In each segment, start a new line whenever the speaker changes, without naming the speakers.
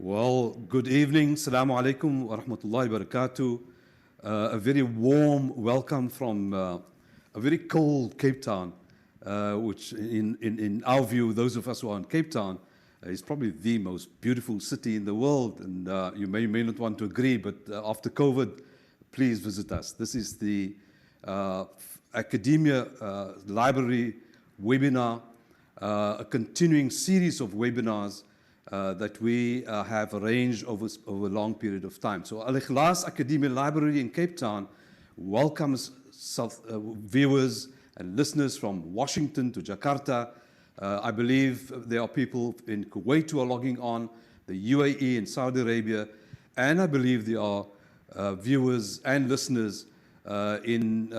Well, good evening. Assalamu alaikum wa rahmatullahi wa barakatuh. A very warm welcome from a very cold Cape Town, which in our view, those of us who are in Cape Town, is probably the most beautiful city in the world. And you may not want to agree, but after COVID, please visit us. This is the Academia Library webinar, a continuing series of webinars that we have arranged over a long period of time. So Al-Ikhlas Academia Library in Cape Town welcomes viewers and listeners from Washington to Jakarta. I believe there are people in Kuwait who are logging on, the UAE and Saudi Arabia, and I believe there are viewers and listeners in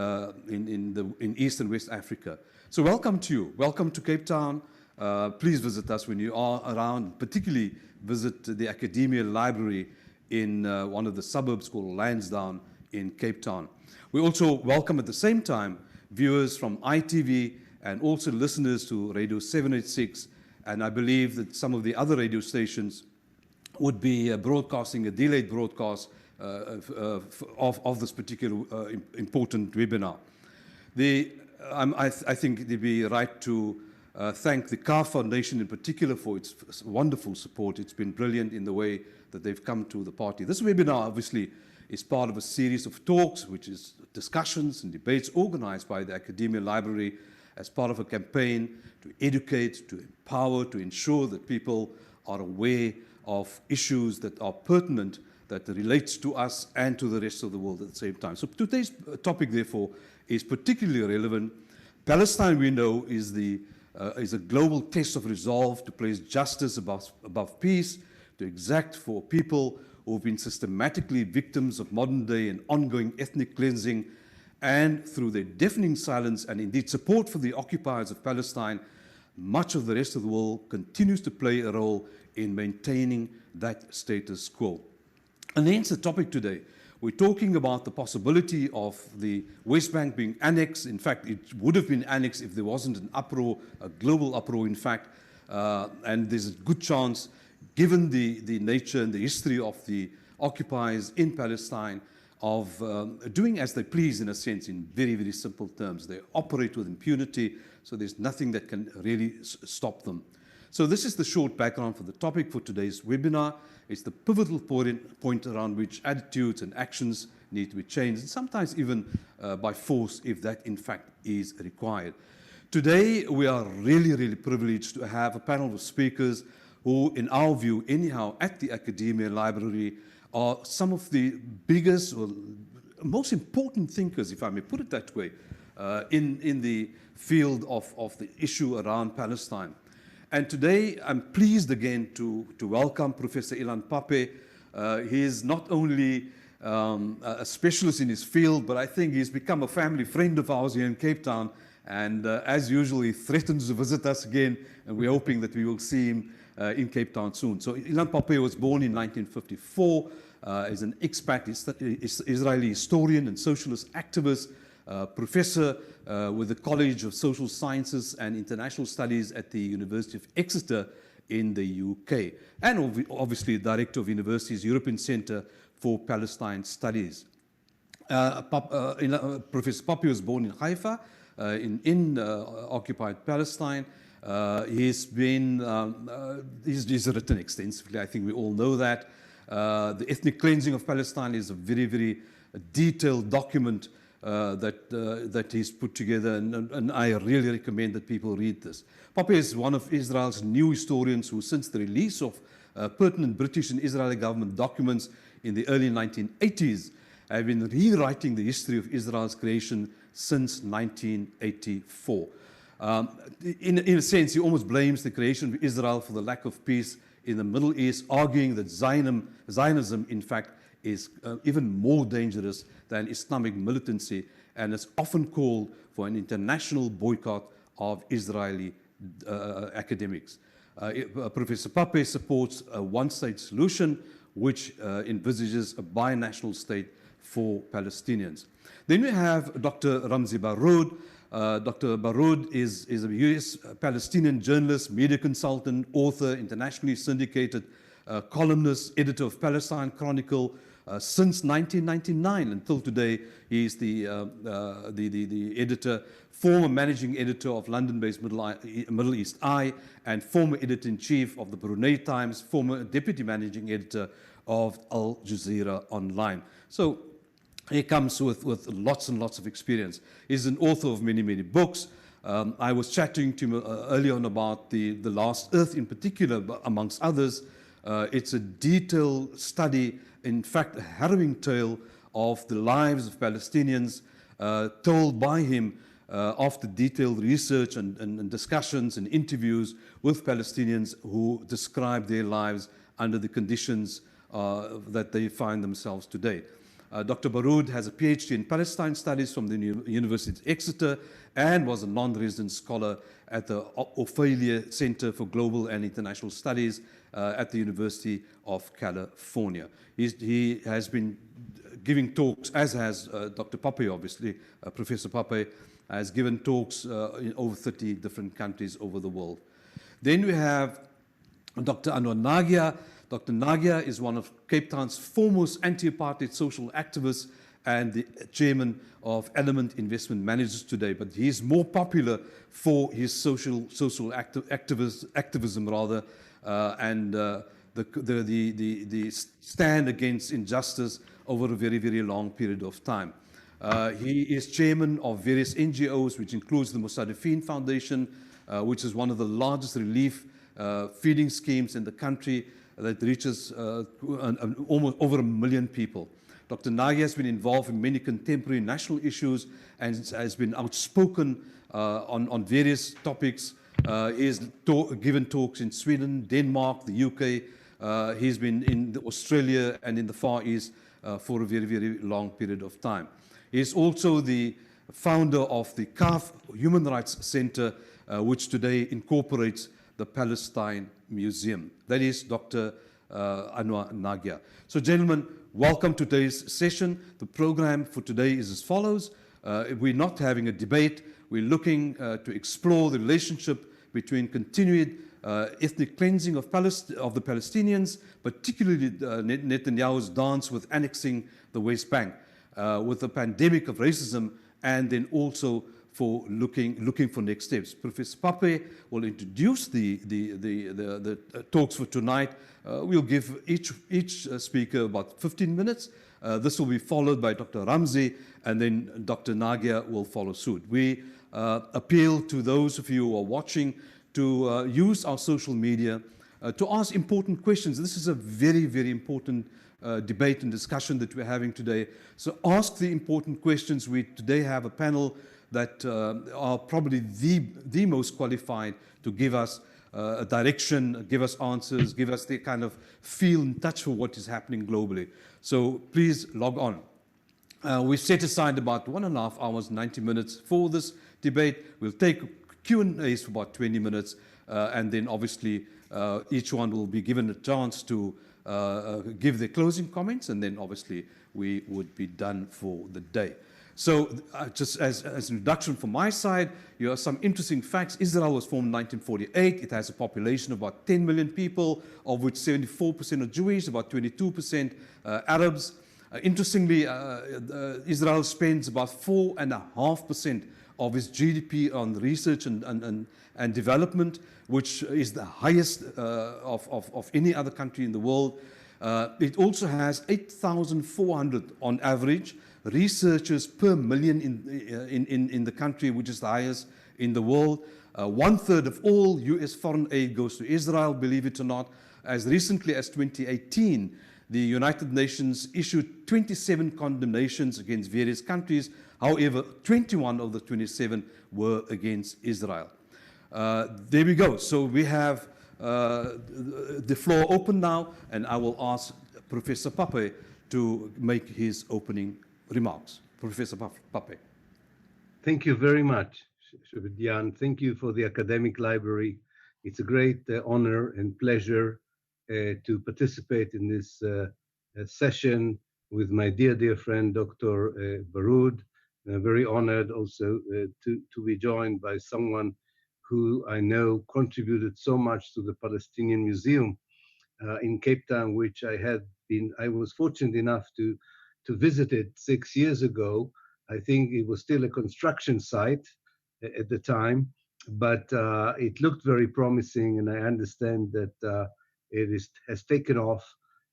East and West Africa. So welcome to you. Welcome to Cape Town. Please visit us when you are around, particularly visit the Academia Library in one of the suburbs called Lansdowne in Cape Town. We also welcome at the same time viewers from ITV and also listeners to Radio 786, and I believe that some of the other radio stations would be broadcasting a delayed broadcast of this particular important webinar. I think it would be right to thank the CAR Foundation in particular for its wonderful support. It's been brilliant in the way that they've come to the party. This webinar obviously is part of a series of talks, which is discussions and debates organized by the Academia Library as part of a campaign to educate, to empower, to ensure that people are aware of issues that are pertinent, that relates to us and to the rest of the world at the same time. So today's topic, therefore, is particularly relevant. Palestine, we know, is a global test of resolve to place justice above peace, to exact for people who have been systematically victims of modern day and ongoing ethnic cleansing, and through their deafening silence and indeed support for the occupiers of Palestine, much of the rest of the world continues to play a role in maintaining that status quo. And hence the topic today. We're talking about the possibility of the West Bank being annexed. In fact, it would have been annexed if there wasn't an uproar, a global uproar, in fact. And there's a good chance, given the nature and the history of the occupiers in Palestine, of doing as they please, in a sense, in very, very simple terms. They operate with impunity, so there's nothing that can really stop them. So this is the short background for the topic for today's webinar. It's the pivotal point around which attitudes and actions need to be changed, and sometimes even by force, if that in fact is required. Today, we are really, really privileged to have a panel of speakers who, in our view, anyhow, at the Academia Library, are some of the biggest or most important thinkers, if I may put it that way, in the field of the issue around Palestine. And today, I'm pleased again to welcome Professor Ilan Pappe. He is not only a specialist in his field, but I think he's become a family friend of ours here in Cape Town. And as usual, he threatens to visit us again, and we're hoping that we will see him in Cape Town soon. So Ilan Pappe was born in 1954, is an expat Israeli historian and socialist activist, professor with the College of Social Sciences and International Studies at the University of Exeter in the UK, and obviously director of University's European Centre for Palestine Studies. Professor Pape was born in Haifa, in occupied Palestine. He's written extensively, I think we all know that. The ethnic cleansing of Palestine is a very, very detailed document that he's put together, and I really recommend that people read this. Pape is one of Israel's new historians who, since the release of pertinent British and Israeli government documents in the early 1980s, have been rewriting the history of Israel's creation since 1984. In a sense, he almost blames the creation of Israel for the lack of peace in the Middle East, arguing that Zionism, in fact, is even more dangerous than Islamic militancy, and is often called for an international boycott of Israeli academics. Professor Pape supports a one-state solution which envisages a binational state for Palestinians. Then we have Dr. Ramzy Baroud. Dr. Baroud is a US Palestinian journalist, media consultant, author, internationally syndicated columnist, editor of Palestine Chronicle since 1999 until today. He is the editor, former managing editor of London-based Middle East Eye, and former editor-in-chief of the Brunei Times, former deputy managing editor of Al Jazeera Online. So he comes with lots and lots of experience. He's an author of many, many books. I was chatting to him earlier on about the Last Earth in particular, amongst others. It's a detailed study, in fact, a harrowing tale of the lives of Palestinians told by him after detailed research and discussions and interviews with Palestinians who describe their lives under the conditions that they find themselves today. Dr. Baroud has a PhD in Palestine Studies from the University of Exeter and was a non-resident scholar at the Ophelia Center for Global and International Studies at the University of California. He has been giving talks, as has Dr. Pappe, obviously, Professor Pape, has given talks in over 30 different countries over the world. Then we have Dr. Anwah Nagia. Dr. Nagia is one of Cape Town's foremost anti-apartheid social activists and the chairman of Element Investment Managers today, but he is more popular for his social activism rather, and the stand against injustice over a very, very long period of time. He is chairman of various NGOs, which includes the Musadafin Foundation, which is one of the largest relief feeding schemes in the country that reaches almost over 1 million people. Dr. Nagia has been involved in many contemporary national issues and has been outspoken on various topics. He has given talks in Sweden, Denmark, the UK. He's been in Australia and in the Far East for a very, very long period of time. He is also the founder of the CAF Human Rights Center, which today incorporates the Palestine Museum. That is Dr. Anwah Nagia. So, gentlemen, welcome to today's session. The program for today is as follows. We're not having a debate. We're looking to explore the relationship between continued ethnic cleansing of the Palestinians, particularly Netanyahu's dance with annexing the West Bank, with the pandemic of racism, and then also for looking for next steps. Professor Pape will introduce the talks for tonight. We'll give each speaker about 15 minutes. This will be followed by Dr. Ramzy, and then Dr. Nagia will follow suit. We appeal to those of you who are watching to use our social media to ask important questions. This is a very, very important debate and discussion that we're having today. So ask the important questions. We today have a panel that are probably the most qualified to give us a direction, give us answers, give us the kind of feel and touch for what is happening globally. So please log on. We set aside about 1.5 hours, 90 minutes for this debate. We'll take Q&As for about 20 minutes, and then obviously each one will be given a chance to give their closing comments, and then obviously we would be done for the day. So just as an introduction from my side, here are some interesting facts. Israel was formed in 1948. It has a population of about 10 million people, of which 74% are Jewish, about 22% Arabs. Interestingly, Israel spends about 4.5% of its GDP on research and development, which is the highest of any other country in the world. It also has 8,400 on average researchers per million in the country, which is the highest in the world. 1/3 of all US foreign aid goes to Israel, believe it or not. As recently as 2018, the United Nations issued 27 condemnations against various countries. However, 21 of the 27 were against Israel. There we go. So we have the floor open now, and I will ask Professor Pape to make his opening remarks. Professor Pape.
Thank you very much, Jan. Thank you for the academic library. It's a great honor and pleasure to participate in this session with my dear friend, Dr. Baroud. And I'm very honored also to be joined by someone who I know contributed so much to the Palestinian Museum in Cape Town, which I was fortunate enough to visit it 6 years ago. I think it was still a construction site at the time, but it looked very promising, and I understand that has taken off,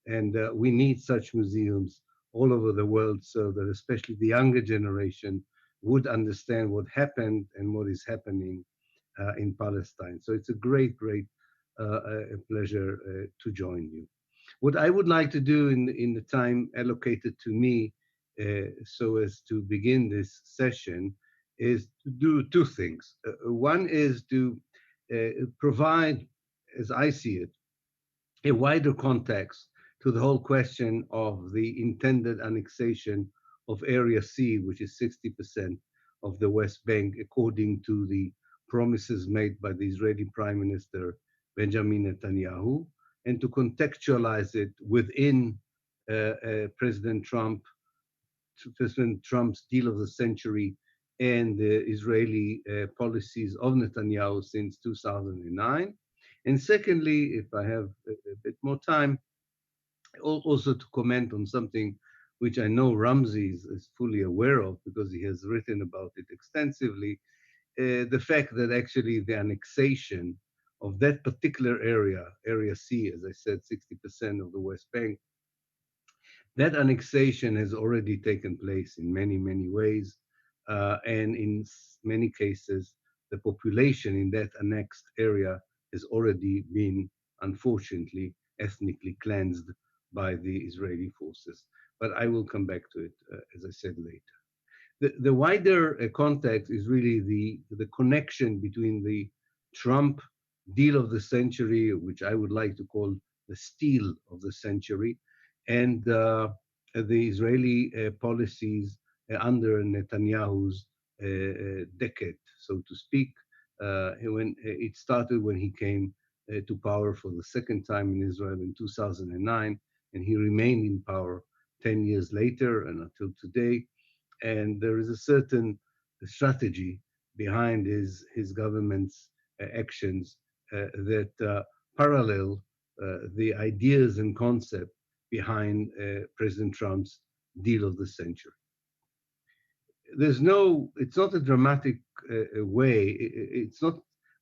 and we need such museums all over the world so that especially the younger generation would understand what happened and what is happening in Palestine. So it's a great, great pleasure to join you. What I would like to do in the time allocated to me, so as to begin this session, is to do two things. One is to provide, as I see it, a wider context to the whole question of the intended annexation of Area C, which is 60% of the West Bank, according to the promises made by the Israeli Prime Minister Benjamin Netanyahu, and to contextualize it within President Trump's deal of the century and the Israeli policies of Netanyahu since 2009. And secondly, if I have a bit more time, also to comment on something which I know Ramzy is fully aware of because he has written about it extensively, the fact that actually the annexation of that particular area, Area C, as I said, 60% of the West Bank, that annexation has already taken place in many, many ways. And in many cases, the population in that annexed area has already been, unfortunately, ethnically cleansed by the Israeli forces. But I will come back to it, as I said later. The wider context is really the connection between the Trump deal of the century, which I would like to call the steal of the century, and the Israeli policies under Netanyahu's decade, so to speak, when it started when he came to power for the second time in Israel in 2009, and he remained in power 10 years later and until today. And there is a certain strategy behind his government's actions that parallel the ideas and concept behind President Trump's deal of the century. It's not a dramatic way.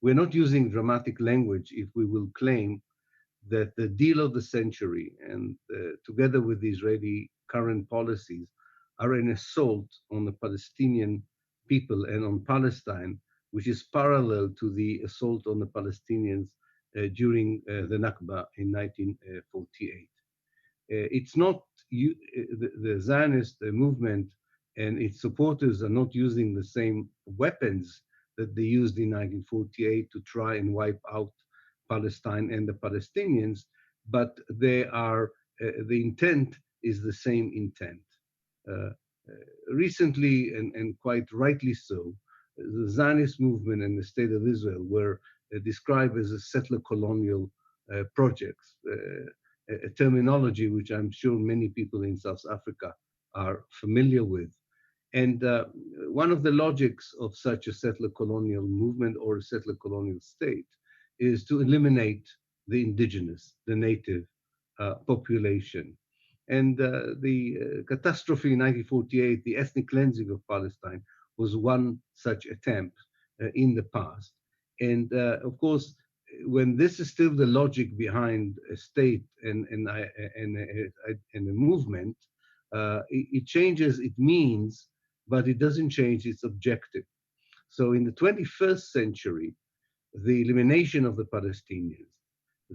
We're not using dramatic language if we will claim that the deal of the century and together with the Israeli current policies are an assault on the Palestinian people and on Palestine, which is parallel to the assault on the Palestinians during the Nakba in 1948. It's not the Zionist movement and its supporters are not using the same weapons that they used in 1948 to try and wipe out Palestine and the Palestinians, but the intent is the same intent. Recently, and quite rightly so, the Zionist movement and the State of Israel were described as a settler colonial projects, a terminology which I'm sure many people in South Africa are familiar with. And one of the logics of such a settler colonial movement or a settler colonial state is to eliminate the indigenous, the native population. And the catastrophe in 1948, the ethnic cleansing of Palestine, was one such attempt in the past. And of course, when this is still the logic behind a state and a movement, it changes its means, but it doesn't change its objective. So in the 21st century, the elimination of the Palestinians,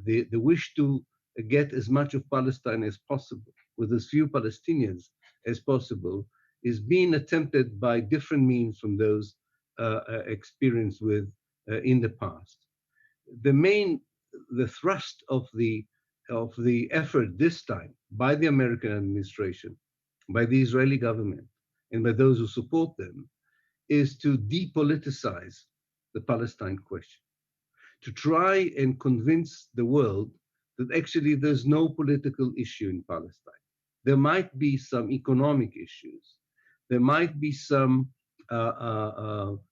the wish to get as much of Palestine as possible with as few Palestinians as possible is being attempted by different means from those experienced with in the past. The thrust of the effort this time by the American administration, by the Israeli government, and by those who support them, is to depoliticize the Palestine question, to try and convince the world that actually there's no political issue in Palestine. There might be some economic issues. There might be some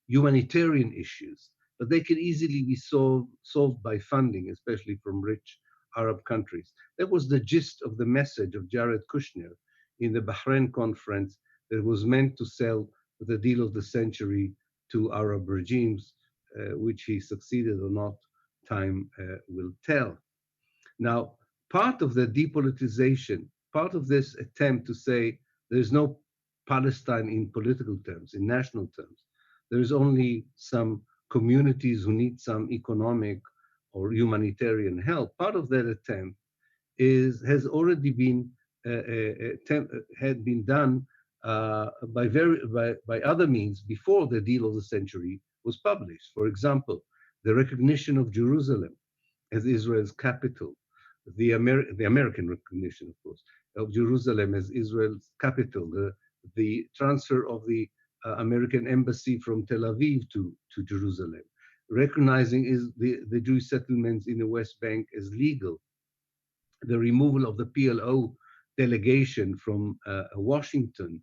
humanitarian issues, but they can easily be solved by funding, especially from rich Arab countries. That was the gist of the message of Jared Kushner in the Bahrain conference that was meant to sell the deal of the century to Arab regimes, which he succeeded or not, time will tell. Now, part of the depoliticization, part of this attempt to say there is no Palestine in political terms, in national terms, there is only some communities who need some economic or humanitarian help. Part of that attempt has already been had been done by other means before the deal of the century was published. For example, the recognition of Jerusalem as Israel's capital, the American recognition, of course, of Jerusalem as Israel's capital, the transfer of the American embassy from Tel Aviv to Jerusalem, recognizing the Jewish settlements in the West Bank as legal, the removal of the PLO delegation from Washington,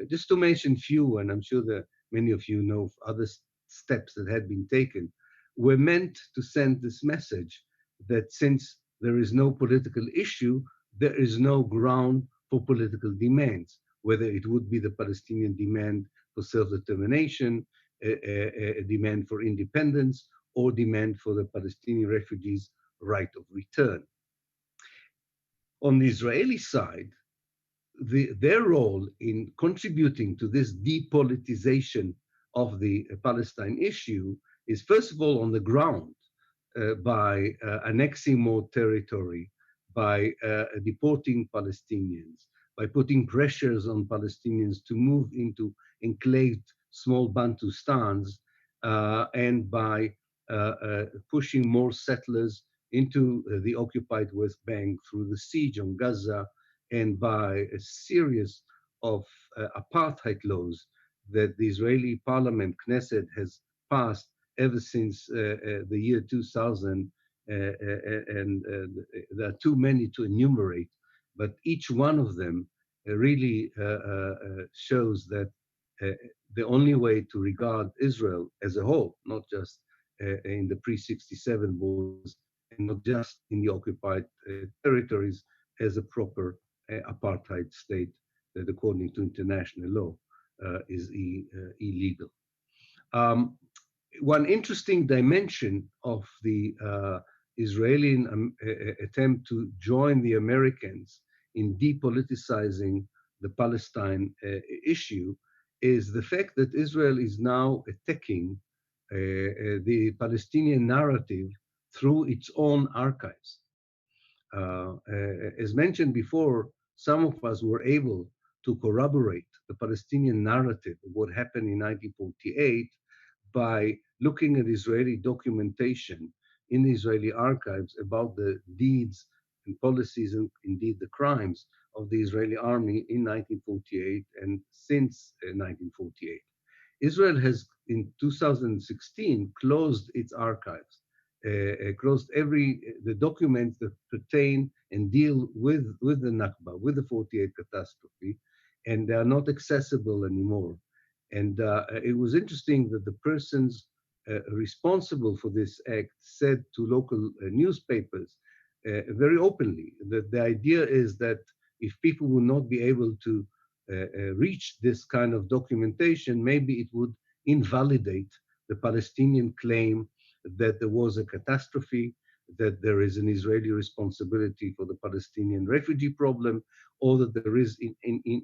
just to mention few, and I'm sure that many of you know other steps that had been taken, were meant to send this message that since there is no political issue, there is no ground for political demands, whether it would be the Palestinian demand for self-determination, a demand for independence, or demand for the Palestinian refugees' right of return. On the Israeli side, their role in contributing to this depoliticization of the Palestine issue is, first of all, on the ground by annexing more territory, by deporting Palestinians, by putting pressures on Palestinians to move into enclaved small Bantustans, and by pushing more settlers into the occupied West Bank through the siege on Gaza, and by a series of apartheid laws that the Israeli parliament, Knesset, has passed ever since the year 2000, and there are too many to enumerate, but each one of them really shows that the only way to regard Israel as a whole, not just in the pre-67 borders, and not just in the occupied territories, as a proper apartheid state that, according to international law, is illegal. One interesting dimension of the Israeli attempt to join the Americans in depoliticizing the Palestine issue is the fact that Israel is now attacking the Palestinian narrative through its own archives. As mentioned before, some of us were able to corroborate the Palestinian narrative of what happened in 1948 by looking at Israeli documentation in the Israeli archives about the deeds and policies and indeed the crimes of the Israeli army in 1948 and since 1948. Israel has, in 2016, closed its archives, closed the documents that pertain and deal with the Nakba, with the 48 catastrophe, and they are not accessible anymore. And it was interesting that the persons responsible for this act said to local newspapers very openly that the idea is that if people will not be able to reach this kind of documentation, maybe it would invalidate the Palestinian claim that there was a catastrophe, that there is an Israeli responsibility for the Palestinian refugee problem, or that there is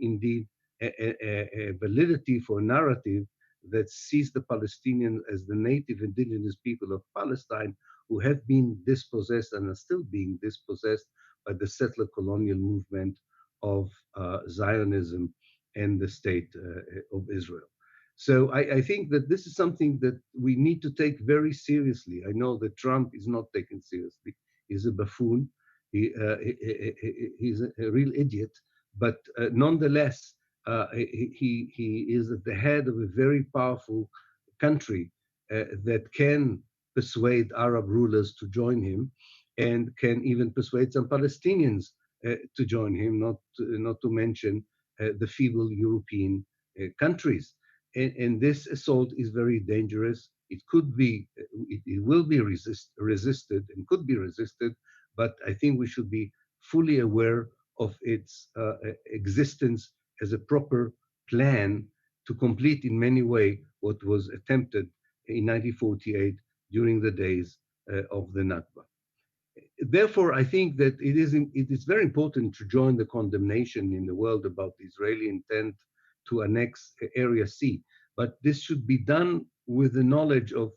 indeed a validity for a narrative that sees the Palestinians as the native indigenous people of Palestine who have been dispossessed and are still being dispossessed by the settler colonial movement of Zionism and the state of Israel. So I think that this is something that we need to take very seriously. I know that Trump is not taken seriously. He's a buffoon. He's a real idiot. But nonetheless, he is at the head of a very powerful country that can persuade Arab rulers to join him and can even persuade some Palestinians to join him, not to mention the feeble European countries. And this assault is very dangerous. It could be, it will be resisted and could be resisted but I think we should be fully aware of its existence as a proper plan to complete in many ways what was attempted in 1948 during the days of the Nakba. Therefore, I think that it is very important to join the condemnation in the world about the Israeli intent to annex Area C. But this should be done with the knowledge of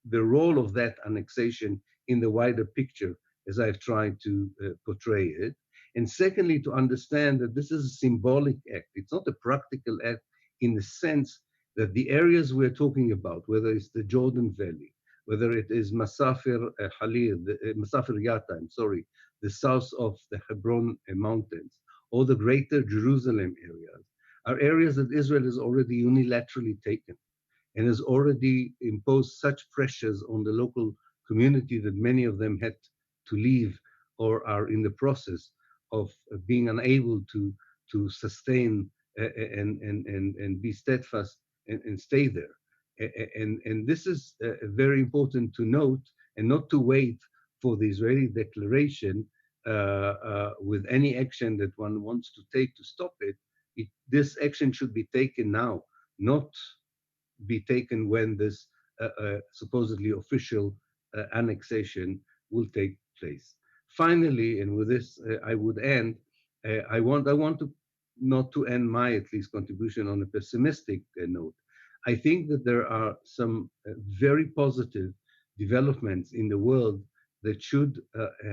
the role of that annexation in the wider picture, as I've tried to portray it. And secondly, to understand that this is a symbolic act. It's not a practical act in the sense that the areas we're talking about, whether it's the Jordan Valley, whether it is Masafir Halil, Masafir Yatta, I'm sorry, the south of the Hebron Mountains, or the greater Jerusalem areas, are areas that Israel has already unilaterally taken and has already imposed such pressures on the local community that many of them had to leave or are in the process of being unable to sustain and be steadfast and stay there. And this is very important to note and not to wait for the Israeli declaration with any action that one wants to take to stop it. This action should be taken now, not be taken when this supposedly official annexation will take place. Finally, and with this I would end, I want to not to end my at least contribution on a pessimistic note. I think that there are some very positive developments in the world that should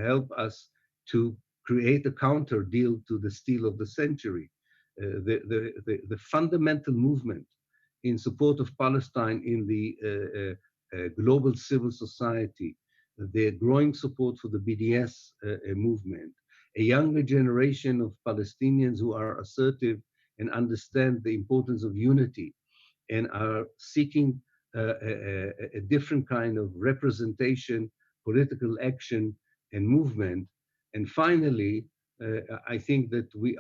help us to create a counter deal to the steal of the century. The fundamental movement in support of Palestine in the global civil society, the growing support for the BDS movement, a younger generation of Palestinians who are assertive and understand the importance of unity and are seeking a different kind of representation, political action, and movement. And finally, I think that we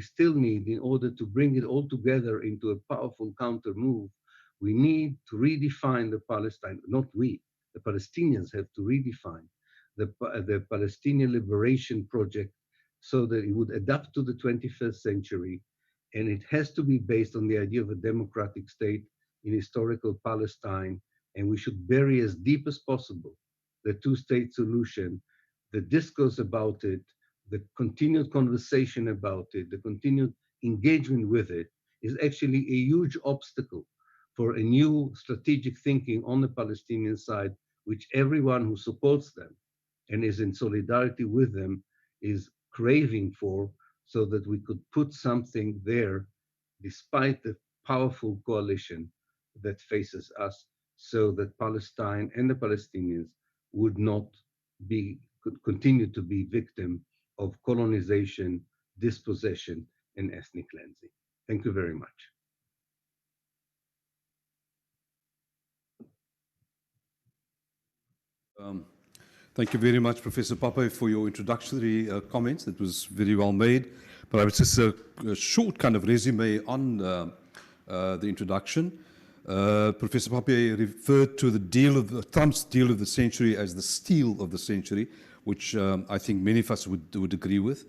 still need, in order to bring it all together into a powerful counter move, we need to redefine the Palestine, not we, the Palestinians have to redefine the Palestinian liberation project so that it would adapt to the 21st century. And it has to be based on the idea of a democratic state in historical Palestine. And we should bury as deep as possible the two-state solution, the discourse about it, the continued conversation about it, the continued engagement with it is actually a huge obstacle for a new strategic thinking on the Palestinian side, which everyone who supports them and is in solidarity with them is craving for, so that we could put something there despite the powerful coalition that faces us, so that Palestine and the Palestinians would not could continue to be victim of colonization, dispossession, and ethnic cleansing. Thank you very much.
Thank you very much, Professor Pape, for your introductory comments. That was very well made. But I was just a short kind of resume on the introduction. Professor Pape referred to the Trump's deal of the century as the steal of the century, which I think many of us would agree with.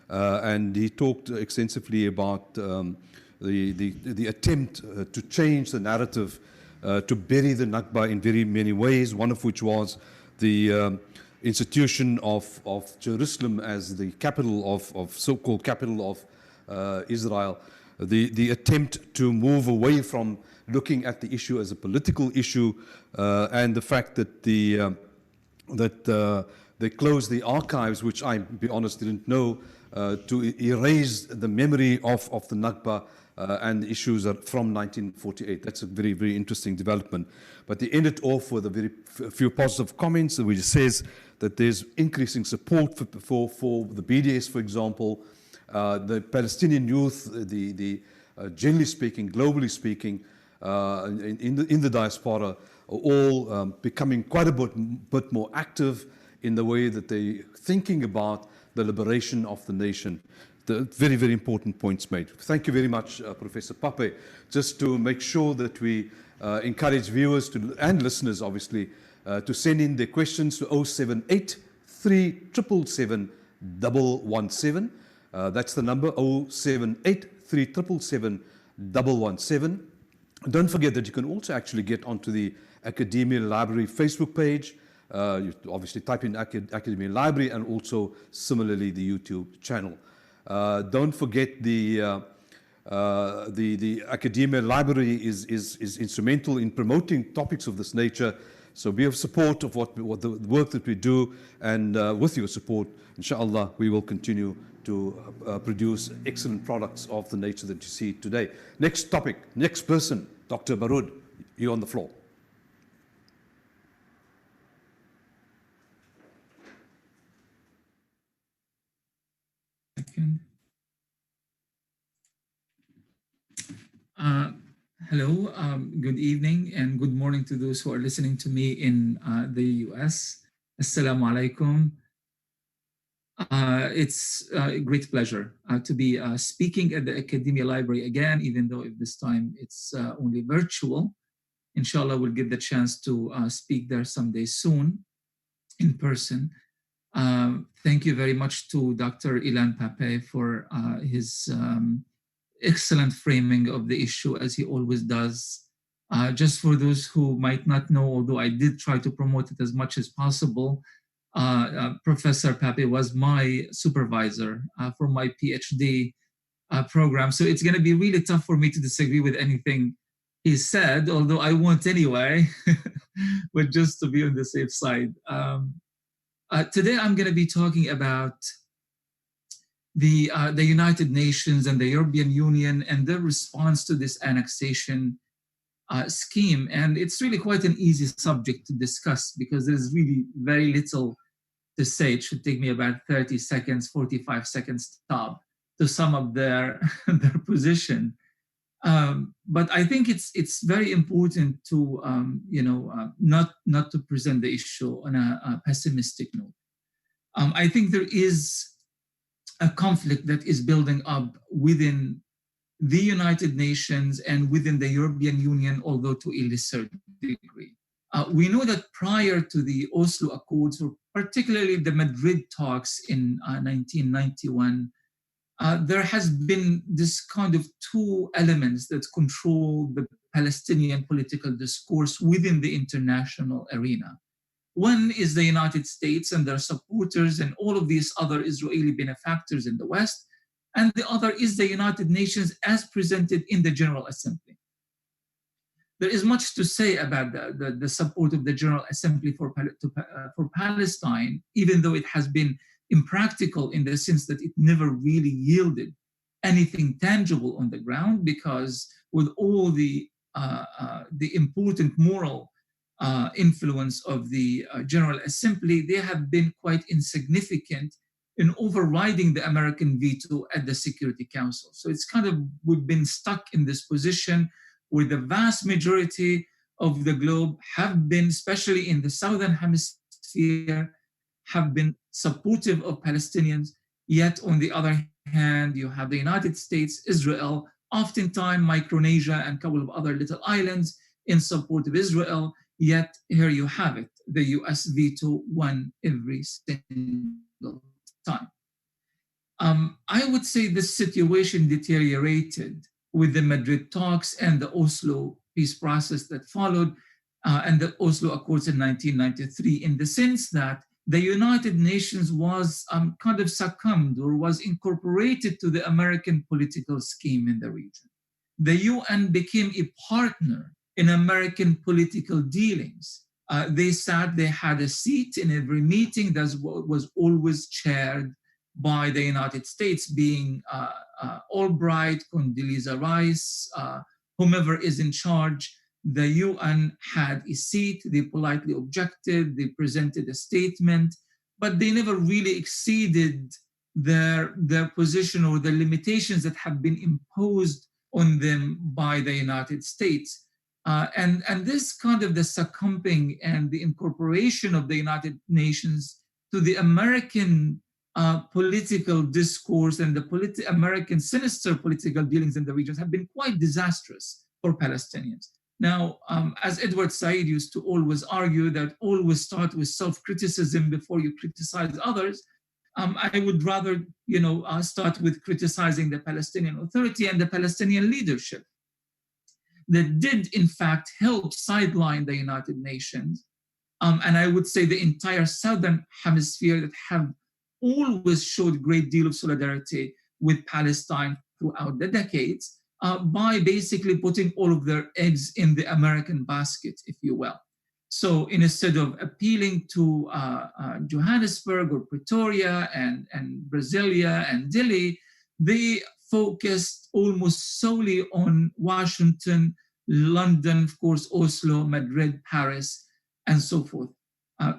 And he talked extensively about the attempt to change the narrative, to bury the Nakba in very many ways, one of which was the institution of Jerusalem as the capital of so-called capital of Israel, the attempt to move away from looking at the issue as a political issue, and the fact that they closed the archives, which I, to be honest, didn't know, to erase the memory of the Nakba and the issues from 1948. That's a very, very interesting development. But they ended off with a few positive comments, which says that there's increasing support for the BDS, for example, the Palestinian youth, generally speaking, globally speaking, in the diaspora, are all becoming quite a bit more active in the way that they're thinking about the liberation of the nation. The very, very important points made. Thank you very much, Professor Pape. Just to make sure that we encourage viewers and listeners, obviously, to send in their questions to 078 078-377-117. That's the number, 078-377-117. Don't forget that you can also actually get onto the Academia Library Facebook page. You obviously type in Academia Library, and also similarly the YouTube channel. Don't forget the Academia Library is instrumental in promoting topics of this nature. So be of support of what the work that we do, and with your support, inshallah, we will continue to produce excellent products of the nature that you see today. Next topic, next person, Dr. Baroud, you're on the floor.
Hello, good evening and good morning to those who are listening to me in the US. Assalamu alaikum. It's a great pleasure to be speaking at the Academia Library again, even though if this time it's only virtual. Inshallah, we'll get the chance to speak there someday soon in person. Thank you very much to Dr. Ilan Pappe for his excellent framing of the issue, as he always does. Just for those who might not know, although I did try to promote it as much as possible, Professor Pape was my supervisor for my PhD program. So it's going to be really tough for me to disagree with anything he said, although I won't anyway, but just to be on the safe side. Today I'm going to be talking about the United Nations and the European Union and their response to this annexation scheme. And it's really quite an easy subject to discuss because there's really very little to say. It should take me about 30 seconds, 45 seconds top to sum up their position. But I think it's very important to not to present the issue on a pessimistic note. I think there is a conflict that is building up within the United Nations and within the European Union, although to a lesser degree. We know that prior to the Oslo Accords, or particularly the Madrid talks in 1991, there has been this kind of two elements that control the Palestinian political discourse within the international arena. One is the United States and their supporters and all of these other Israeli benefactors in the West, and the other is the United Nations as presented in the General Assembly. There is much to say about the support of the General Assembly for Palestine, even though it has been impractical in the sense that it never really yielded anything tangible on the ground, because with all the important moral influence of the General Assembly, they have been quite insignificant in overriding the American veto at the Security Council. So it's kind of, we've been stuck in this position where the vast majority of the globe have been, especially in the Southern Hemisphere, have been supportive of Palestinians. Yet on the other hand, you have the United States, Israel, oftentimes Micronesia and a couple of other little islands in support of Israel. Yet here you have it, the US veto won every single time. I would say this situation deteriorated with the Madrid talks and the Oslo peace process that followed, and the Oslo Accords in 1993, in the sense that the United Nations was kind of succumbed or was incorporated to the American political scheme in the region. The UN became a partner in American political dealings. They had a seat in every meeting that was always chaired by the United States, being Albright, Condoleezza Rice, whomever is in charge. The UN had a seat, they politely objected, they presented a statement, but they never really exceeded their position or the limitations that have been imposed on them by the United States. And this kind of the succumbing and the incorporation of the United Nations to the American political discourse and the American sinister political dealings in the regions have been quite disastrous for Palestinians. Now, as Edward Said used to always argue that always start with self-criticism before you criticize others, I would rather, start with criticizing the Palestinian Authority and the Palestinian leadership that did, in fact, help sideline the United Nations. And I would say the entire Southern Hemisphere that have always showed great deal of solidarity with Palestine throughout the decades by basically putting all of their eggs in the American basket, if you will. So instead of appealing to Johannesburg or Pretoria and Brasilia and Delhi, they focused almost solely on Washington, London, of course, Oslo, Madrid, Paris, and so forth.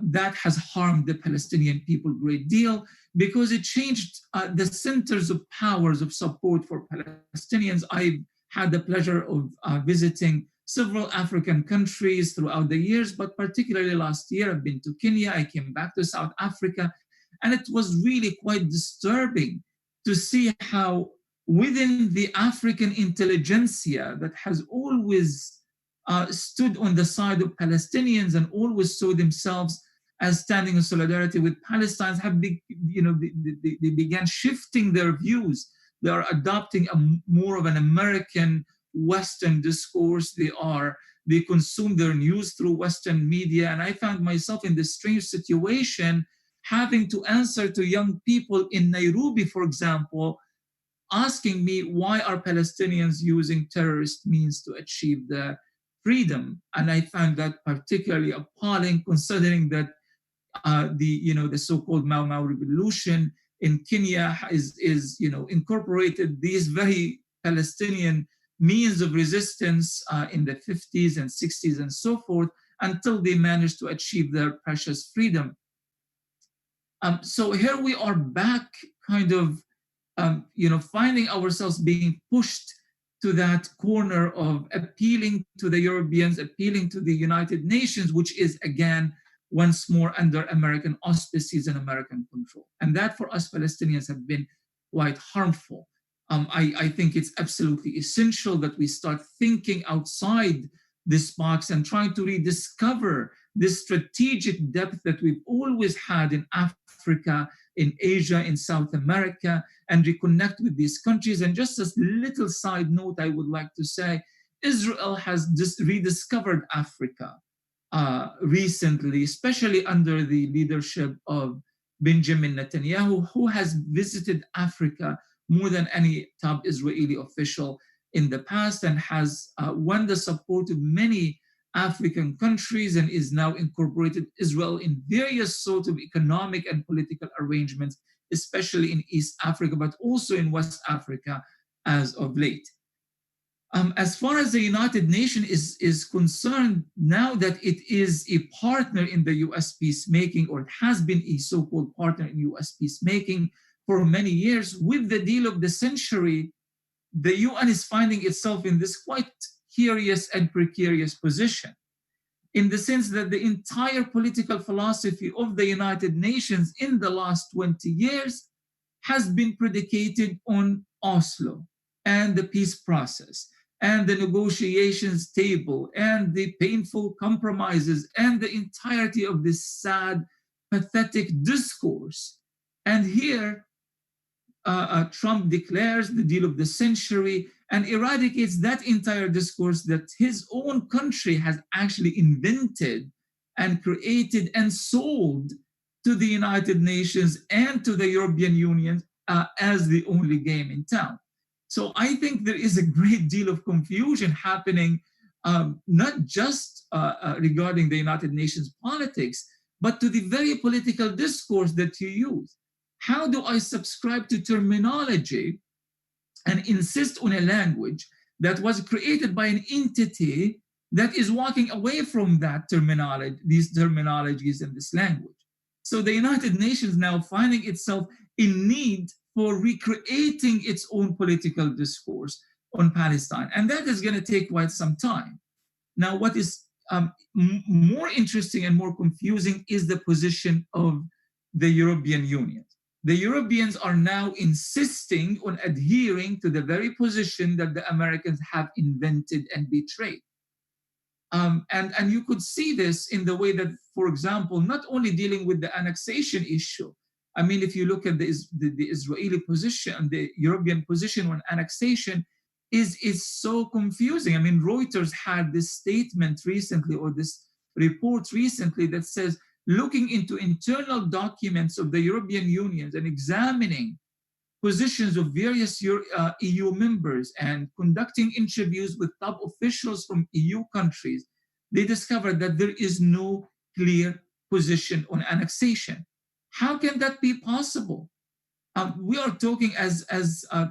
That has harmed the Palestinian people a great deal because it changed the centers of powers of support for Palestinians. I've had the pleasure of visiting several African countries throughout the years, but particularly last year, I've been to Kenya, I came back to South Africa, and it was really quite disturbing to see how within the African intelligentsia that has always stood on the side of Palestinians and always saw themselves as standing in solidarity with Palestine, they began shifting their views. They are adopting more of an American Western discourse. They consume their news through Western media. And I found myself in this strange situation, having to answer to young people in Nairobi, for example, asking me why are Palestinians using terrorist means to achieve the freedom. And I found that particularly appalling, considering that the so-called Mau Mau revolution in Kenya is incorporated these very Palestinian means of resistance in the 50s and 60s and so forth, until they managed to achieve their precious freedom. So here we are back, kind of, finding ourselves being pushed to that corner of appealing to the Europeans, appealing to the United Nations, which is, again, once more under American auspices and American control. And that for us Palestinians have been quite harmful. I think it's absolutely essential that we start thinking outside this box and trying to rediscover this strategic depth that we've always had in Africa, in Asia, in South America, and reconnect with these countries. And just as little side note, I would like to say, Israel has rediscovered Africa recently, especially under the leadership of Benjamin Netanyahu, who has visited Africa more than any top Israeli official in the past, and has won the support of many African countries, and is now incorporated Israel in various sorts of economic and political arrangements, especially in East Africa, but also in West Africa as of late. As far as the United Nations is concerned, now that it is a partner in the US peacemaking, or it has been a so-called partner in US peacemaking for many years, with the deal of the century, the UN is finding itself in this quite curious and precarious position, in the sense that the entire political philosophy of the United Nations in the last 20 years has been predicated on Oslo and the peace process and the negotiations table and the painful compromises and the entirety of this sad, pathetic discourse. And here, Trump declares the deal of the century and eradicates that entire discourse that his own country has actually invented and created and sold to the United Nations and to the European Union as the only game in town. So I think there is a great deal of confusion happening, not just regarding the United Nations politics, but to the very political discourse that you use. How do I subscribe to terminology and insist on a language that was created by an entity that is walking away from that terminology, these terminologies in this language? So the United Nations now finding itself in need for recreating its own political discourse on Palestine. And that is going to take quite some time. Now, what is more interesting and more confusing is the position of the European Union. The Europeans are now insisting on adhering to the very position that the Americans have invented and betrayed. And you could see this in the way that, for example, not only dealing with the annexation issue. I mean, if you look at the Israeli position, the European position on annexation is so confusing. I mean, Reuters had this statement recently, or this report recently, that says, looking into internal documents of the European Union and examining positions of various EU members and conducting interviews with top officials from EU countries, they discovered that there is no clear position on annexation. How can that be possible? We are talking, as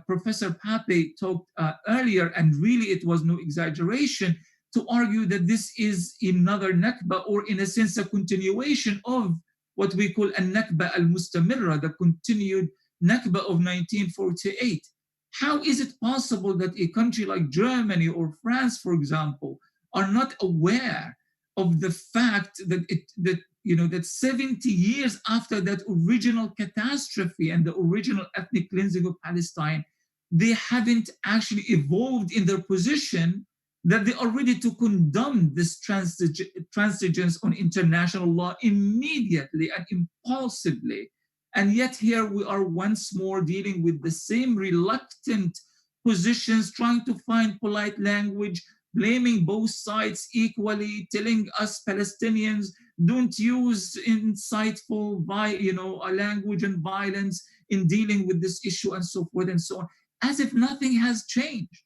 Professor Pape talked earlier, and really it was no exaggeration to argue that this is another Nakba, or in a sense a continuation of what we call a Nakba al-Mustamirra, the continued Nakba of 1948. How is it possible that a country like Germany or France, for example, are not aware of the fact that that 70 years after that original catastrophe and the original ethnic cleansing of Palestine, they haven't actually evolved in their position that they are ready to condemn this transigence on international law immediately and impulsively. And yet here we are once more dealing with the same reluctant positions, trying to find polite language, blaming both sides equally, telling us Palestinians, don't use insightful language and violence in dealing with this issue, and so forth and so on, as if nothing has changed.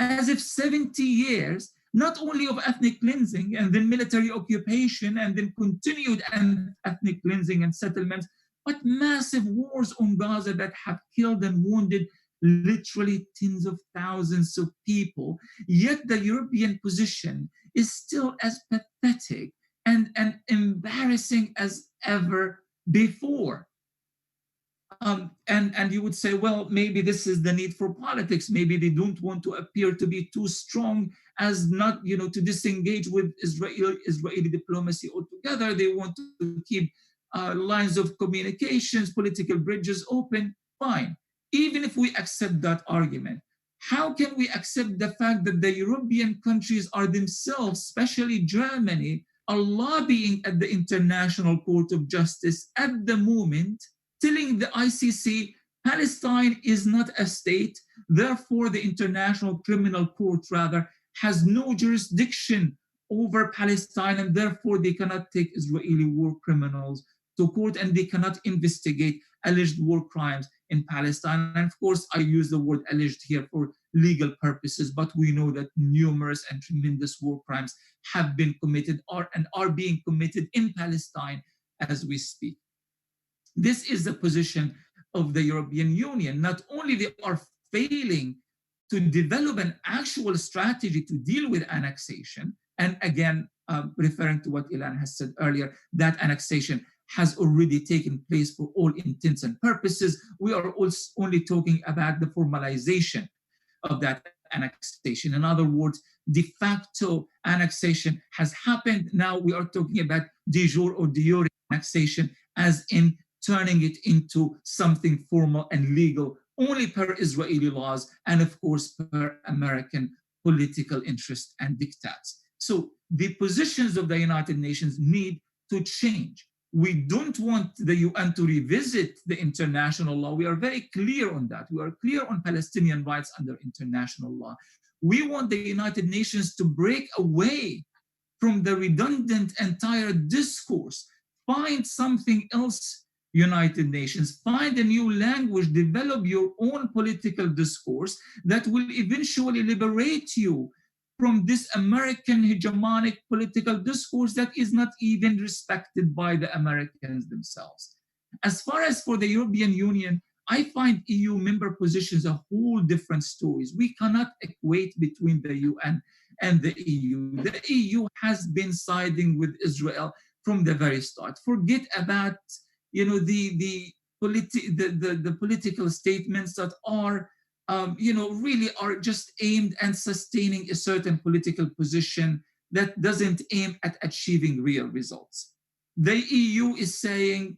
As if 70 years, not only of ethnic cleansing and then military occupation and then continued ethnic cleansing and settlements, but massive wars on Gaza that have killed and wounded literally tens of thousands of people. Yet the European position is still as pathetic and embarrassing as ever before. And you would say, well, maybe this is the need for politics. Maybe they don't want to appear to be too strong as not, to disengage with Israeli diplomacy altogether. They want to keep lines of communications, political bridges open. Fine. Even if we accept that argument, how can we accept the fact that the European countries are themselves, especially Germany, are lobbying at the International Court of Justice at the moment, telling the ICC Palestine is not a state, therefore the International Criminal Court rather has no jurisdiction over Palestine, and therefore they cannot take Israeli war criminals to court, and they cannot investigate alleged war crimes in Palestine. And of course, I use the word alleged here for legal purposes, but we know that numerous and tremendous war crimes have been committed and are being committed in Palestine as we speak. This is the position of the European Union. Not only they are failing to develop an actual strategy to deal with annexation, and again, referring to what Ilan has said earlier, that annexation has already taken place for all intents and purposes. We are also only talking about the formalization of that annexation. In other words, de facto annexation has happened. Now we are talking about de jure or de jure annexation, as in turning it into something formal and legal only per Israeli laws and of course per American political interest and diktats. So the positions of the United Nations need to change. We don't want the UN to revisit the international law. We are very clear on that. We are clear on Palestinian rights under international law. We want the United Nations to break away from the redundant entire discourse. Find something else, United Nations. Find a new language. Develop your own political discourse that will eventually liberate you from this American hegemonic political discourse that is not even respected by the Americans themselves. As far as for the European Union, I find EU member positions a whole different stories. We cannot equate between the UN and the EU. The EU has been siding with Israel from the very start. Forget about the political statements that are really are just aimed at sustaining a certain political position that doesn't aim at achieving real results. The EU is saying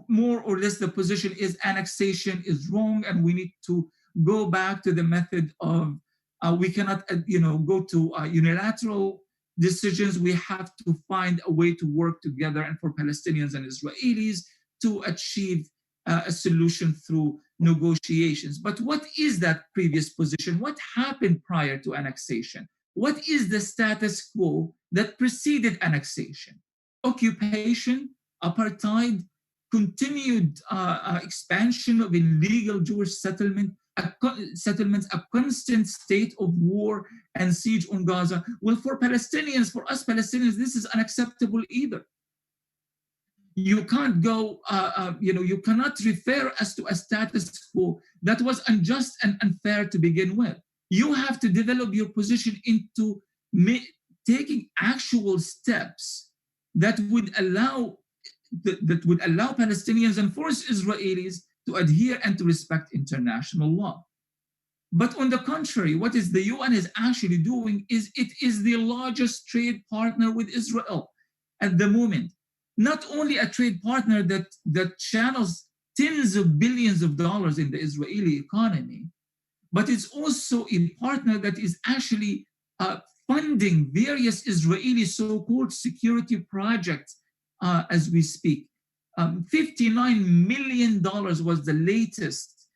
more or less the position is annexation is wrong, and we need to go back to the method of we cannot go to unilateral decisions. We have to find a way to work together, and for Palestinians and Israelis to achieve a solution through negotiations. But what is that previous position? What happened prior to annexation? What is the status quo that preceded annexation? Occupation, apartheid, continued expansion of illegal Jewish settlements, a constant state of war and siege on Gaza. Well, for Palestinians, for us Palestinians, this is unacceptable either. You can't go, you cannot refer us to a status quo that was unjust and unfair to begin with. You have to develop your position into taking actual steps that would allow Palestinians and force Israelis to adhere and to respect international law. But on the contrary, what is the UN is actually doing is it is the largest trade partner with Israel at the moment. Not only a trade partner that channels tens of billions of dollars in the Israeli economy, but it's also a partner that is actually funding various Israeli so-called security projects as we speak. $59 million was the latest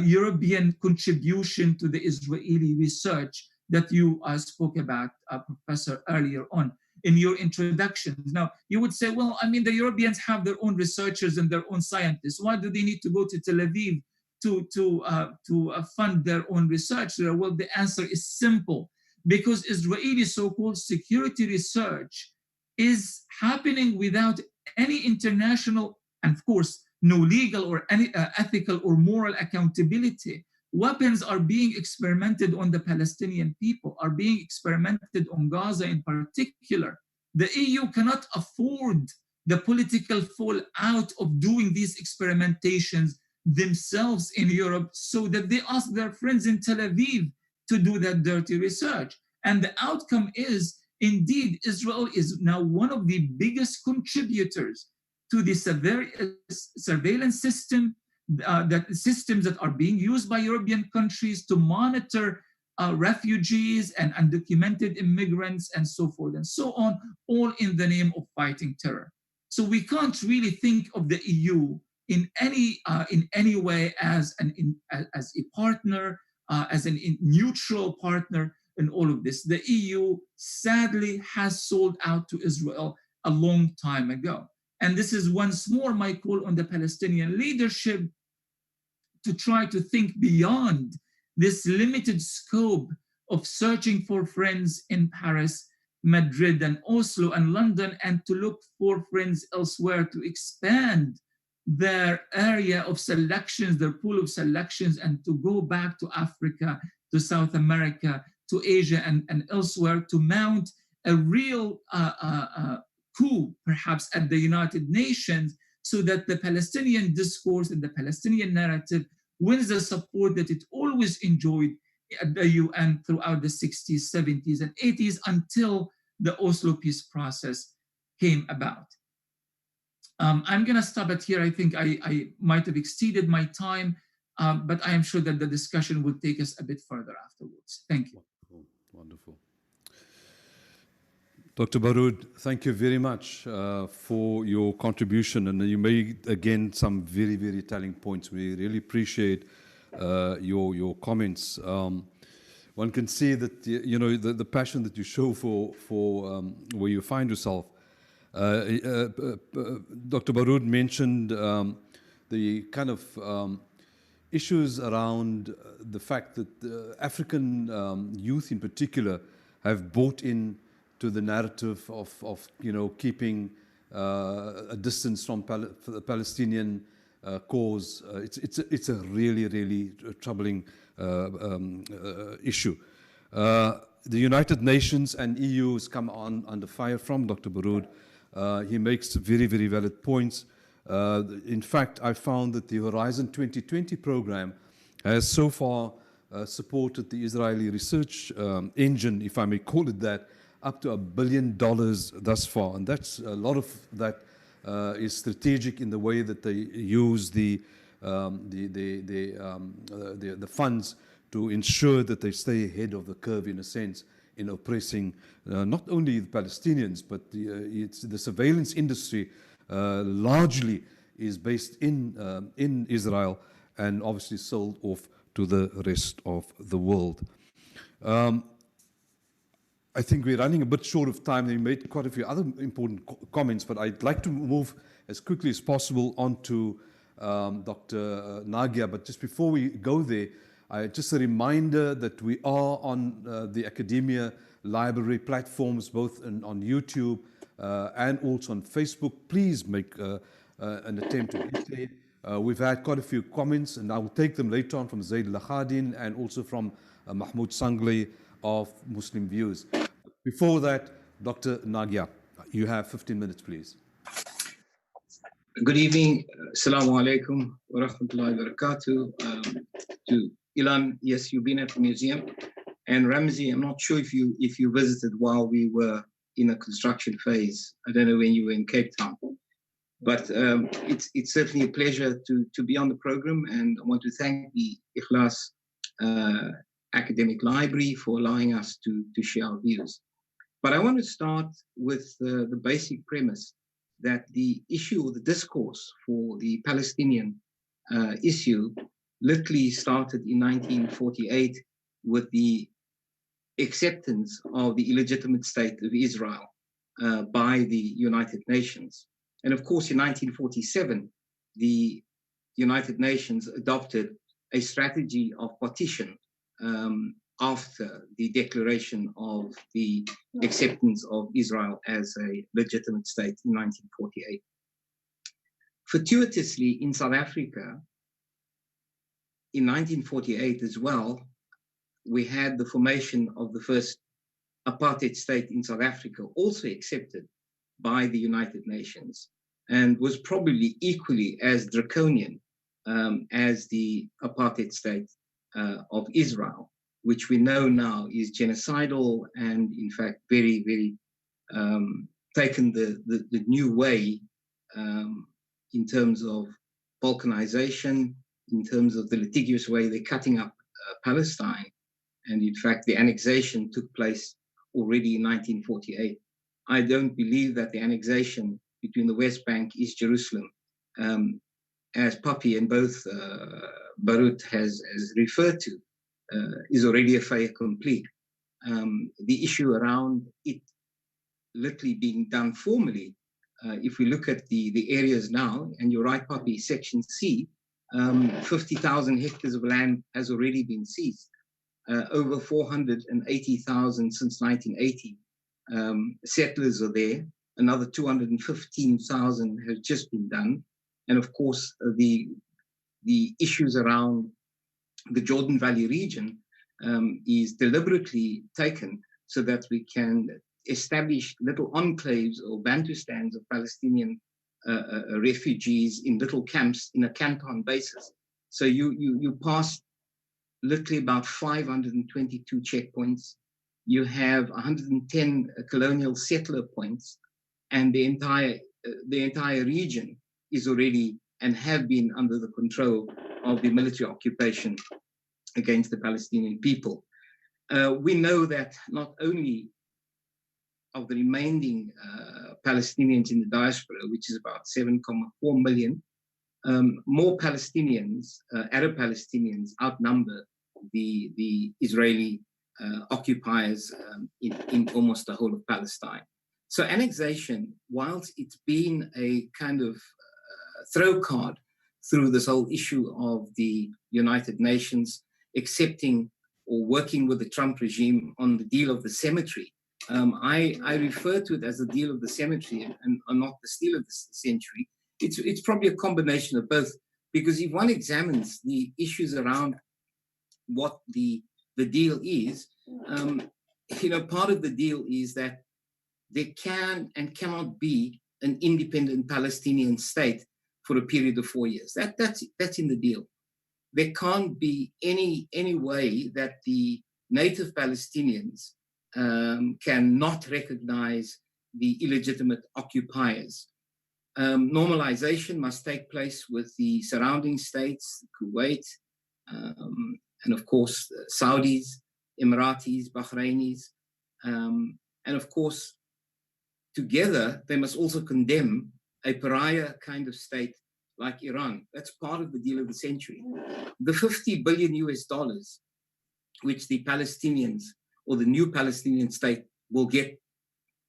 European contribution to the Israeli research that you spoke about, Professor, earlier on in your introductions. Now, you would say, well, I mean, the Europeans have their own researchers and their own scientists. Why do they need to go to Tel Aviv to fund their own research there? Well, the answer is simple. Because Israeli so-called security research is happening without any international, and of course, no legal or any ethical or moral accountability. Weapons are being experimented on the Palestinian people, are being experimented on Gaza in particular. The EU cannot afford the political fallout of doing these experimentations themselves in Europe, so that they ask their friends in Tel Aviv to do that dirty research. And the outcome is, indeed, Israel is now one of the biggest contributors to the surveillance system, systems that are being used by European countries to monitor refugees and undocumented immigrants and so forth and so on, all in the name of fighting terror. So we can't really think of the EU in any way as a partner, as a neutral partner in all of this. The EU sadly has sold out to Israel a long time ago. And this is once more my call on the Palestinian leadership to try to think beyond this limited scope of searching for friends in Paris, Madrid, and Oslo and London, and to look for friends elsewhere to expand their area of selections, their pool of selections, and to go back to Africa, to South America, to Asia, and elsewhere to mount a real coup, perhaps at the United Nations, so that the Palestinian discourse and the Palestinian narrative wins the support that it always enjoyed at the UN throughout the 60s, 70s, and 80s until the Oslo peace process came about. I'm going to stop it here. I think I might have exceeded my time, but I am sure that the discussion will take us a bit further afterwards. Thank you.
Wonderful. Dr. Baroud, thank you very much for your contribution, and you made again some very, very telling points. We really appreciate your comments. One can see that the passion that you show for where you find yourself. Dr. Baroud mentioned the kind of issues around the fact that African youth in particular have bought in to the narrative of keeping a distance from the Palestinian cause. It's a really, really troubling issue. The United Nations and EU has come on under fire from Dr. Baroud. He makes very, very valid points. In fact, I found that the Horizon 2020 program has so far supported the Israeli research engine, if I may call it that, up to $1 billion thus far. And that's a lot of that is strategic in the way that they use the funds to ensure that they stay ahead of the curve, in a sense, in oppressing not only the Palestinians, but the surveillance industry largely is based in Israel and obviously sold off to the rest of the world. I think we're running a bit short of time. You made quite a few other important comments, but I'd like to move as quickly as possible on to Dr. Nagia. But just before we go there, just a reminder that we are on the Academia Library platforms, both on YouTube and also on Facebook. Please make an attempt to get there. We've had quite a few comments, and I will take them later on from Zaid Lakhadin and also from Mahmoud Sangle of Muslim Views. Before that, Dr. Nagia, you have 15 minutes, please.
Good evening. Assalamu alaikum wa rahmatullahi wa barakatuh. To Ilan, yes, you've been at the museum. And Ramzy, I'm not sure if you visited while we were in a construction phase. I don't know when you were in Cape Town. But it's certainly a pleasure to be on the program. And I want to thank the Ikhlas Academic Library for allowing us to share our views. But I want to start with the basic premise that the issue or the discourse for the Palestinian issue literally started in 1948 with the acceptance of the illegitimate state of Israel by the United Nations. And of course, in 1947, the United Nations adopted a strategy of partition after the declaration of the acceptance of Israel as a legitimate state in 1948. Fortuitously, in South Africa, in 1948 as well, we had the formation of the first apartheid state in South Africa, also accepted by the United Nations, and was probably equally as draconian as the apartheid state of Israel, which we know now is genocidal and, in fact, very, very taken the new way in terms of balkanization, in terms of the litigious way they're cutting up Palestine. And in fact, the annexation took place already in 1948. I don't believe that the annexation between the West Bank, East Jerusalem, as Pape and both Baroud has referred to, is already a fait accompli. The issue around it literally being done formally, if we look at the areas now, and you're right, Pape, Section C, 50,000 hectares of land has already been seized. Over 480,000 since 1980 settlers are there. Another 215,000 has just been done. And of course, the issues around the Jordan Valley region is deliberately taken so that we can establish little enclaves or bantustans of Palestinian refugees in little camps in a canton basis. So you pass literally about 522 checkpoints. You have 110 colonial settler points, and the entire region is already and have been under the control of the military occupation against the Palestinian people. We know that not only of the remaining Palestinians in the diaspora, which is about 7.4 million, more Palestinians, Arab Palestinians, outnumber the Israeli occupiers in almost the whole of Palestine. So annexation, whilst it's been a kind of throw card through this whole issue of the United Nations accepting or working with the Trump regime on the deal of the cemetery, I refer to it as the deal of the cemetery and not the steal of the century. It's probably a combination of both, because if one examines the issues around what the deal is, part of the deal is that there can and cannot be an independent Palestinian state for a period of 4 years. That's in the deal. There can't be any way that the native Palestinians can not recognize the illegitimate occupiers. Normalization must take place with the surrounding states, Kuwait, and of course, Saudis, Emiratis, Bahrainis. And of course, together, they must also condemn a pariah kind of state like Iran. That's part of the deal of the century. The $50 billion which the Palestinians or the new Palestinian state will get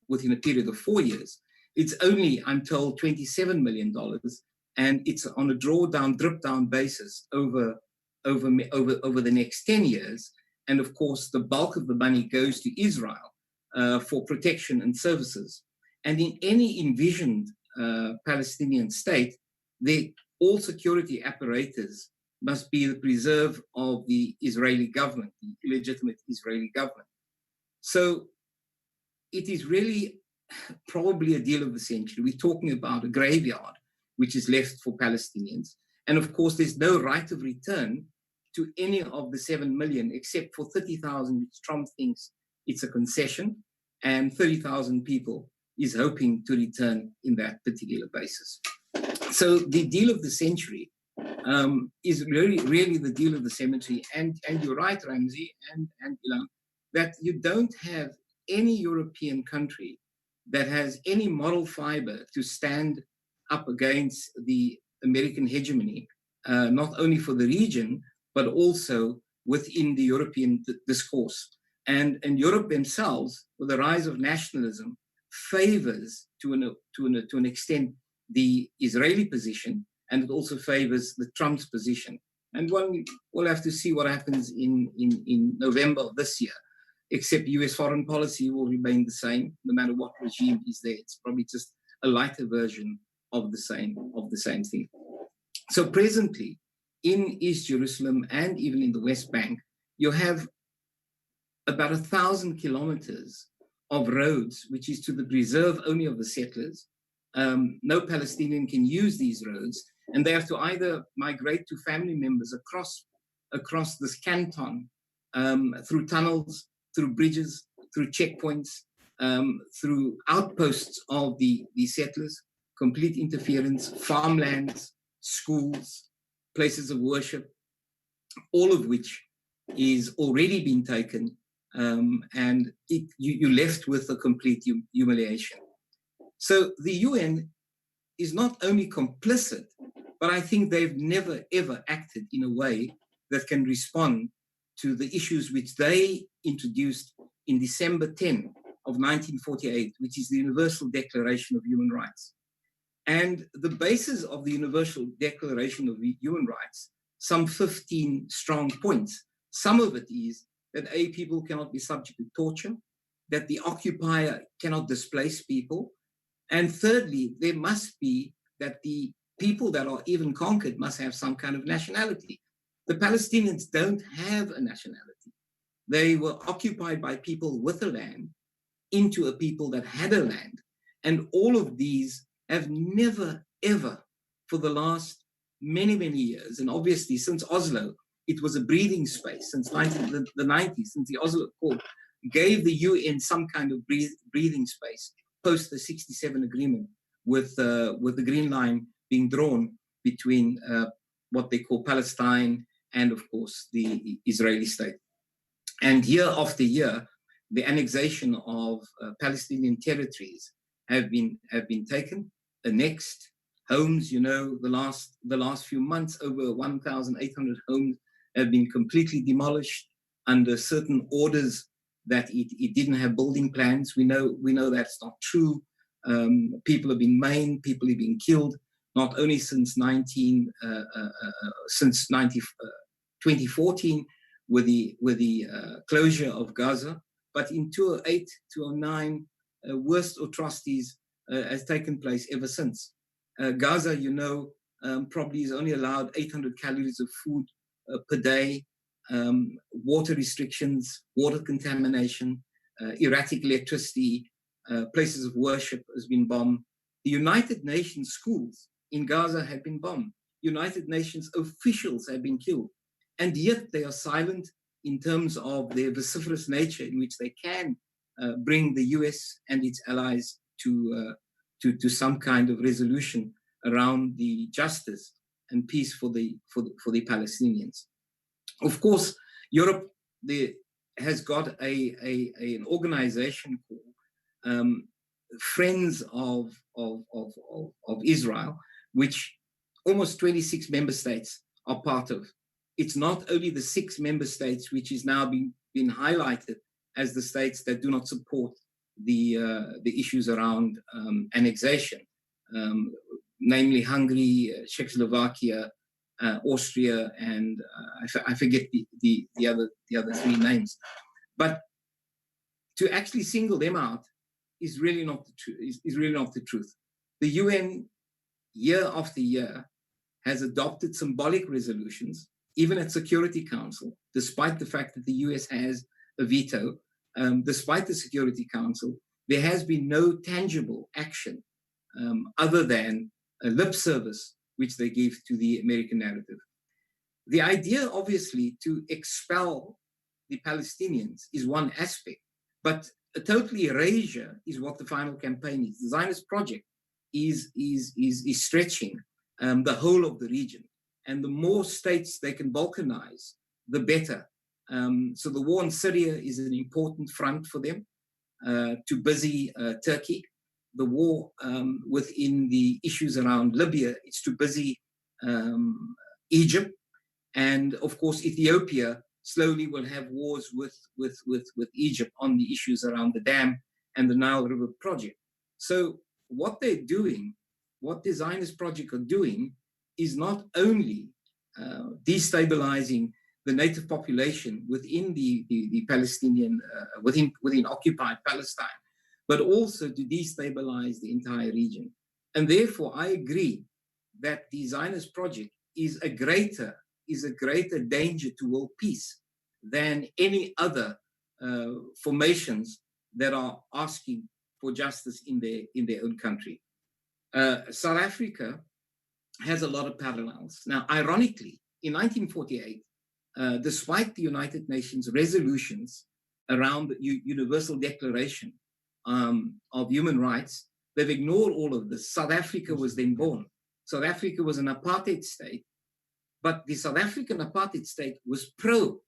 within a period of 4 years, it's only, I'm told, $27 million, and it's on a drawdown, drip-down basis over the next 10 years. And of course, the bulk of the money goes to Israel for protection and services. And in any envisioned Palestinian state, all security apparatus must be the preserve of the Israeli government, the illegitimate Israeli government. So it is really probably a deal of the century. We're talking about a graveyard which is left for Palestinians. And of course, there's no right of return to any of the 7 million, except for 30,000, which Trump thinks it's a concession, and 30,000 people is hoping to return in that particular basis. So the deal of the century is really the deal of the cemetery. And you're right, Ramzy and Ilan, that you don't have any European country that has any moral fiber to stand up against the American hegemony, not only for the region, but also within the European discourse. And Europe themselves, with the rise of nationalism, favors to an extent the Israeli position, and it also favors the Trump's position. And we'll have to see what happens in November of this year, except US foreign policy will remain the same, no matter what regime is there. It's probably just a lighter version of the same thing. So presently, in East Jerusalem and even in the West Bank, you have about 1,000 kilometers of roads, which is to the preserve only of the settlers. No Palestinian can use these roads, and they have to either migrate to family members across this canton through tunnels, through bridges, through checkpoints, through outposts of the settlers, complete interference, farmlands, schools, places of worship, all of which is already been taken, and you're left with a complete humiliation. So the UN is not only complicit, but I think they've never, ever acted in a way that can respond to the issues which they introduced in December 10 of 1948, which is the Universal Declaration of Human Rights. And the basis of the Universal Declaration of Human Rights, some 15 strong points. Some of it is that people cannot be subject to torture, that the occupier cannot displace people, and thirdly, there must be that the people that are even conquered must have some kind of nationality. The Palestinians don't have a nationality. They were occupied by people with a land into a people that had a land. And all of these have never, ever, for the last many, many years, and obviously since Oslo, it was a breathing space, since the 90s, since the Oslo Accord gave the UN some kind of breathing space, post the 67 agreement with the green line being drawn between what they call Palestine and, of course, the Israeli state. And year after year, the annexation of Palestinian territories have been taken, annexed. Homes, you know, the last few months, over 1,800 homes have been completely demolished under certain orders that it didn't have building plans. We know that's not true. People have been maimed, people have been killed, not only since 2014 with the closure of Gaza, but in 2008, 2009, worst atrocities has taken place ever since. Gaza, you know, probably is only allowed 800 calories of food per day, water restrictions, water contamination, erratic electricity, places of worship has been bombed. The United Nations schools in Gaza have been bombed. United Nations officials have been killed. And yet they are silent in terms of their vociferous nature in which they can bring the US and its allies to some kind of resolution around the justice and peace for the Palestinians. Of course, Europe has got an organization called Friends of Israel, which almost 26 member states are part of. It's not only the 6 member states which is now been highlighted as the states that do not support the issues around annexation, namely Hungary, Czechoslovakia, Austria, and I forget the other 3 names. But to actually single them out is really not the truth. Is really not the truth. The UN, year after year, has adopted symbolic resolutions, even at Security Council, despite the fact that the US has a veto. Despite the Security Council, there has been no tangible action other than a lip service which they give to the American narrative. The idea, obviously, to expel the Palestinians is one aspect, but a total erasure is what the final campaign is. The Zionist project is stretching the whole of the region, and the more states they can balkanize, the better. So the war in Syria is an important front for them to busy Turkey. The war within the issues around Libya is to busy Egypt, and of course Ethiopia slowly will have wars with Egypt on the issues around the dam and the Nile River project. So what they're doing, what the Zionist project are doing, is not only destabilizing the native population within the Palestinian, within occupied Palestine, but also to destabilize the entire region. And therefore, I agree that the Zionist project is a greater danger to world peace than any other formations that are asking for justice in their own country. South Africa has a lot of parallels. Now, ironically, in 1948, despite the United Nations resolutions around the Universal Declaration of Human Rights, they've ignored all of this. South Africa was then born. South Africa was an apartheid state, but the South African apartheid state was pro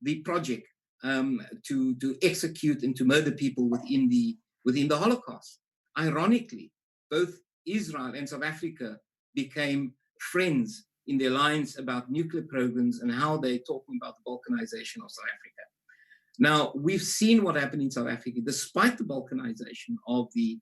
the project to execute and to murder people within the Holocaust. Ironically, both Israel and South Africa became friends in their alliance about nuclear programs and how they're talking about the balkanization of South Africa. Now, we've seen what happened in South Africa, despite the balkanization of the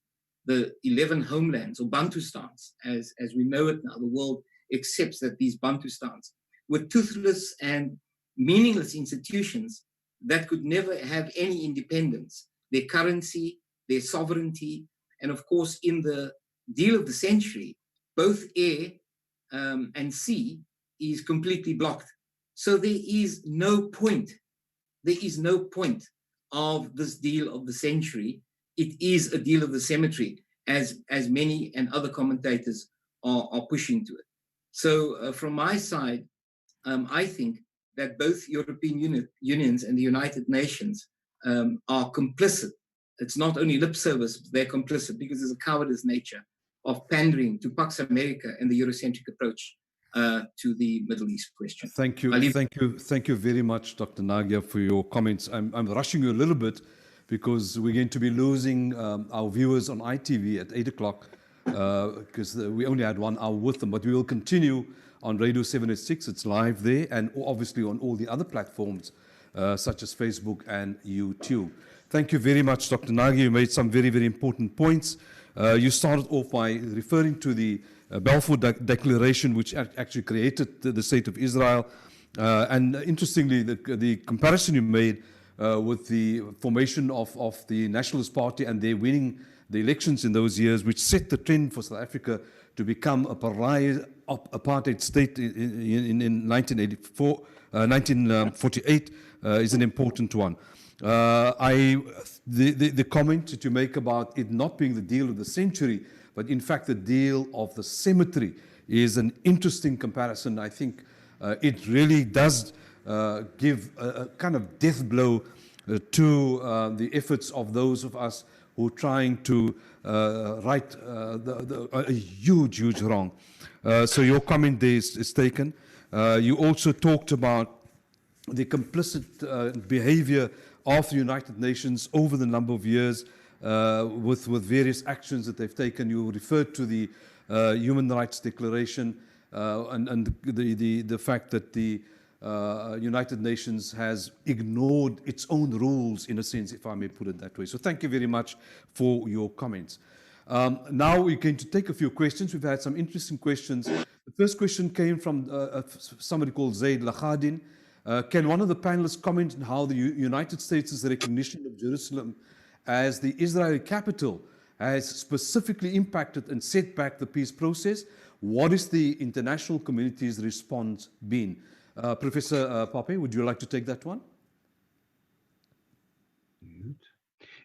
11 homelands, or Bantustans, as we know it now. The world accepts that these Bantustans were toothless and meaningless institutions that could never have any independence, their currency, their sovereignty, and of course, in the deal of the century, both air and sea is completely blocked. So there is no point of this deal of the century. It is a deal of the cemetery, as many and other commentators are pushing to it. So from my side, I think that both European unions and the United Nations are complicit. It's not only lip service, but they're complicit because there's a cowardice nature of pandering to Pax America and the Eurocentric approach to the Middle East question.
Thank you very much, Dr. Nagia, for your comments. I'm rushing you a little bit because we're going to be losing our viewers on ITV at 8 o'clock because we only had 1 hour with them, but we will continue on Radio 786. It's live there, and obviously on all the other platforms such as Facebook and YouTube. Thank you very much, Dr. Nagia. You made some very, very important points. You started off by referring to the Balfour Declaration, which actually created the State of Israel. And interestingly, the comparison you made with the formation of the Nationalist Party and their winning the elections in those years, which set the trend for South Africa to become a pariah apartheid state in 1948 is an important one. The comment that you make about it not being the deal of the century, but in fact the deal of the cemetery, is an interesting comparison. I think it really does give a kind of death blow to the efforts of those of us who are trying to right a huge wrong. So your comment there is taken. You also talked about the complicit behavior of the United Nations over the number of years with various actions that they've taken. You referred to the Human Rights Declaration and the fact that the United Nations has ignored its own rules, in a sense, if I may put it that way. So thank you very much for your comments. Now we're going to take a few questions. We've had some interesting questions. The first question came from somebody called Zaid Lakhadin. Can one of the panelists comment on how the United States' recognition of Jerusalem as the Israeli capital has specifically impacted and set back the peace process? What is the international community's response been? Professor Pape, would you like to take that one?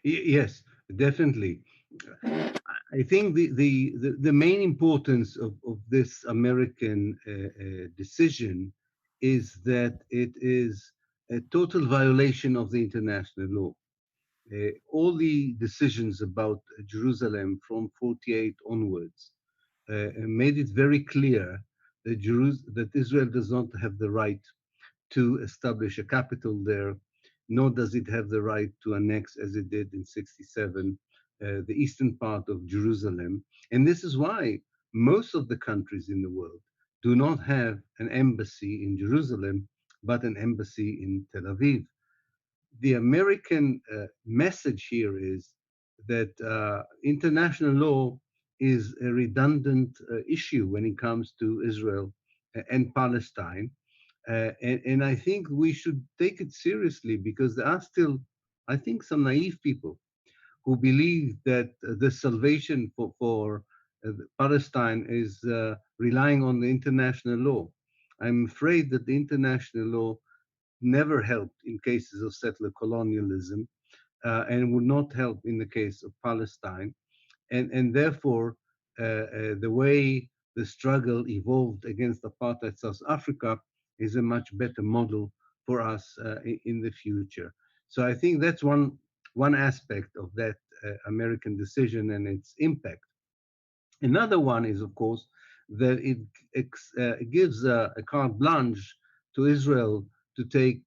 Yes, definitely. I think the main importance of this American decision is that it is a total violation of the international law. All the decisions about Jerusalem from 48 onwards made it very clear that Israel does not have the right to establish a capital there, nor does it have the right to annex, as it did in 67, the eastern part of Jerusalem. And this is why most of the countries in the world do not have an embassy in Jerusalem, but an embassy in Tel Aviv. The American message here is that international law is a redundant issue when it comes to Israel and Palestine. And I think we should take it seriously, because there are still, I think, some naive people who believe that the salvation for Palestine is relying on the international law. I'm afraid that the international law never helped in cases of settler colonialism and would not help in the case of Palestine. And therefore, the way the struggle evolved against apartheid South Africa is a much better model for us in the future. So I think that's one aspect of that American decision and its impact. Another one is, of course, that it gives a carte blanche to Israel to take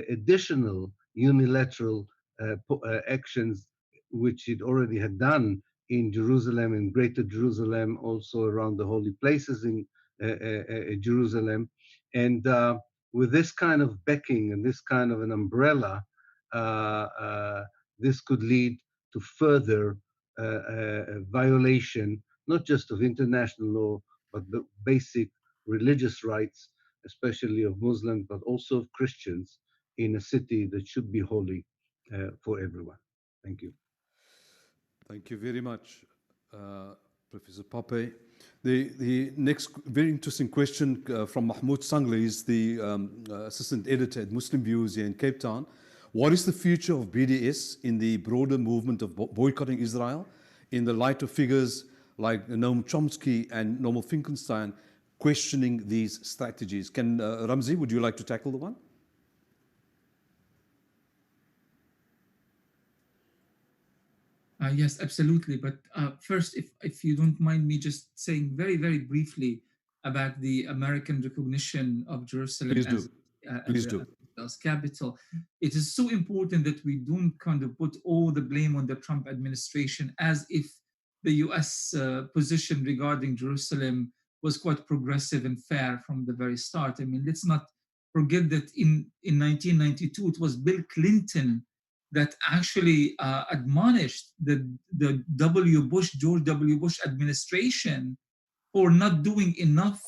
additional unilateral actions, which it already had done in Jerusalem, in Greater Jerusalem, also around the holy places in Jerusalem. And with this kind of backing and this kind of an umbrella, this could lead to further violation, not just of international law, but the basic religious rights, especially of Muslims, but also of Christians in a city that should be holy for everyone. Thank you.
Thank you very much, Professor Pape. The next very interesting question from Mahmoud Sangle is the assistant editor at Muslim Views here in Cape Town. What is the future of BDS in the broader movement of boycotting Israel in the light of figures like Noam Chomsky and Noam Finkelstein questioning these strategies? Can Ramzy, would you like to tackle the one?
Yes, absolutely. But first, if you don't mind me just saying very, very briefly about the American recognition of Jerusalem as capital. It is so important that we don't kind of put all the blame on the Trump administration, as if the US position regarding Jerusalem was quite progressive and fair from the very start. I mean, let's not forget that in 1992, it was Bill Clinton that actually admonished the George W. Bush administration for not doing enough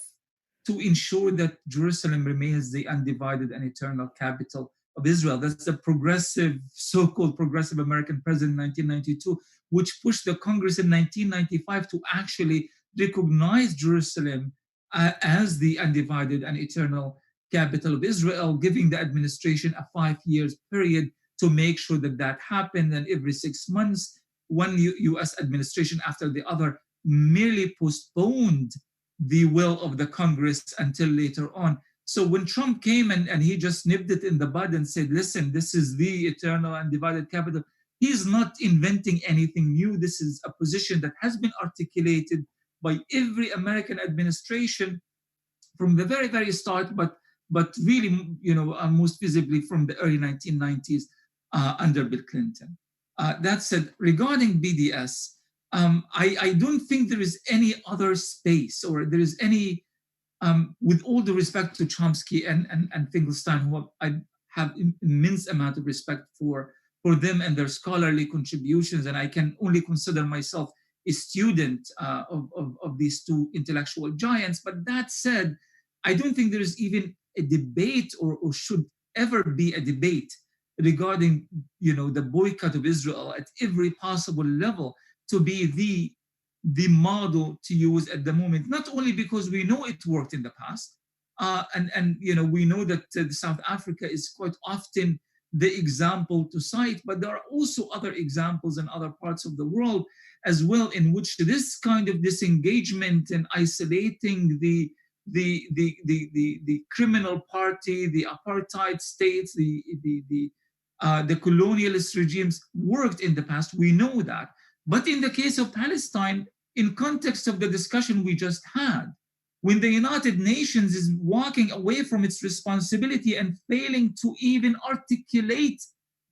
to ensure that Jerusalem remains the undivided and eternal capital of Israel. That's the progressive, so-called progressive American president in 1992, which pushed the Congress in 1995 to actually recognize Jerusalem as the undivided and eternal capital of Israel, giving the administration a 5-year period to make sure that that happened. And every 6 months, one US administration after the other merely postponed the will of the Congress until later on. So when Trump came and he just nipped it in the bud and said, listen, this is the eternal undivided capital, he's not inventing anything new. This is a position that has been articulated by every American administration from the very, very start, but but really, most visibly from the early 1990s under Bill Clinton. That said, regarding BDS, I don't think there is any other space, or there is any, with all the respect to Chomsky and Finkelstein, who I have immense amount of respect for them and their scholarly contributions, and I can only consider myself a student of these two intellectual giants. But that said, I don't think there is even a debate, or should ever be a debate regarding the boycott of Israel at every possible level to be the model to use at the moment. Not only because we know it worked in the past, and we know that South Africa is quite often the example to cite, but there are also other examples in other parts of the world as well, in which this kind of disengagement and isolating the criminal party, the apartheid states, the colonialist regimes worked in the past. We know that. But in the case of Palestine, in context of the discussion we just had, when the United Nations is walking away from its responsibility and failing to even articulate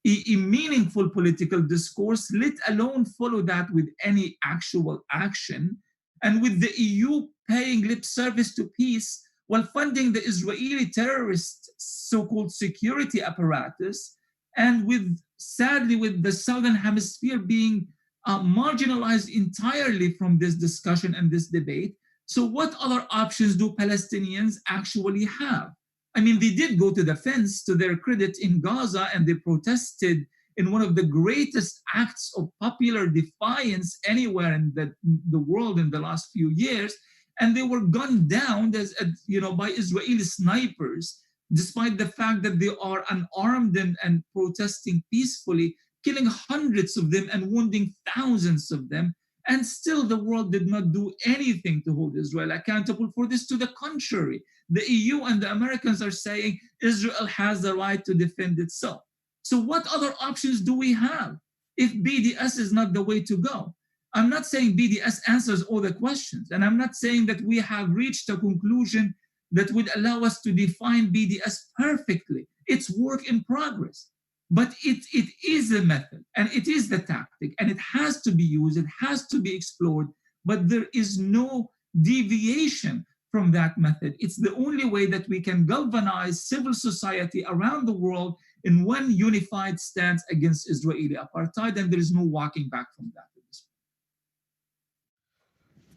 a meaningful political discourse, let alone follow that with any actual action, and with the EU paying lip service to peace while funding the Israeli terrorist so-called security apparatus, and sadly with the Southern Hemisphere being marginalized entirely from this discussion and this debate. So what other options do Palestinians actually have? I mean, they did go to the fence, to their credit, in Gaza, and they protested in one of the greatest acts of popular defiance anywhere in the world in the last few years. And they were gunned down by Israeli snipers, despite the fact that they are unarmed and protesting peacefully, killing hundreds of them and wounding thousands of them. And still the world did not do anything to hold Israel accountable for this. To the contrary, the EU and the Americans are saying Israel has the right to defend itself. So what other options do we have if BDS is not the way to go? I'm not saying BDS answers all the questions, and I'm not saying that we have reached a conclusion that would allow us to define BDS perfectly. It's work in progress. But it is a method, and it is the tactic, and it has to be used, it has to be explored, but there is no deviation from that method. It's the only way that we can galvanize civil society around the world in one unified stance against Israeli apartheid, and there is no walking back from that.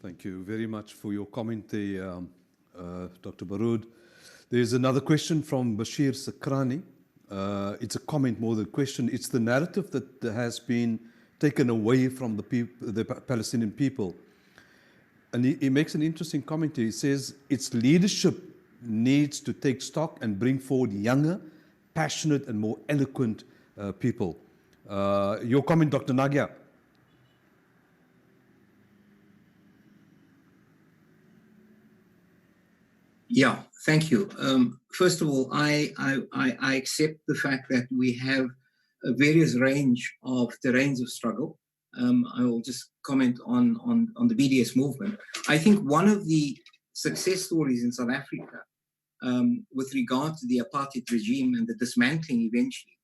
Thank you very much for your comment there, Dr. Baroud. There's another question from Bashir Sakrani. It's a comment more than a question. It's the narrative that has been taken away from the Palestinian people. And he makes an interesting comment here. He says, its leadership needs to take stock and bring forward younger, passionate, and more eloquent people. Your comment, Dr. Nagia.
Yeah, thank you. First of all, I accept the fact that we have a various range of terrains of struggle. I will just comment on the BDS movement. I think one of the success stories in South Africa with regard to the apartheid regime and the dismantling eventually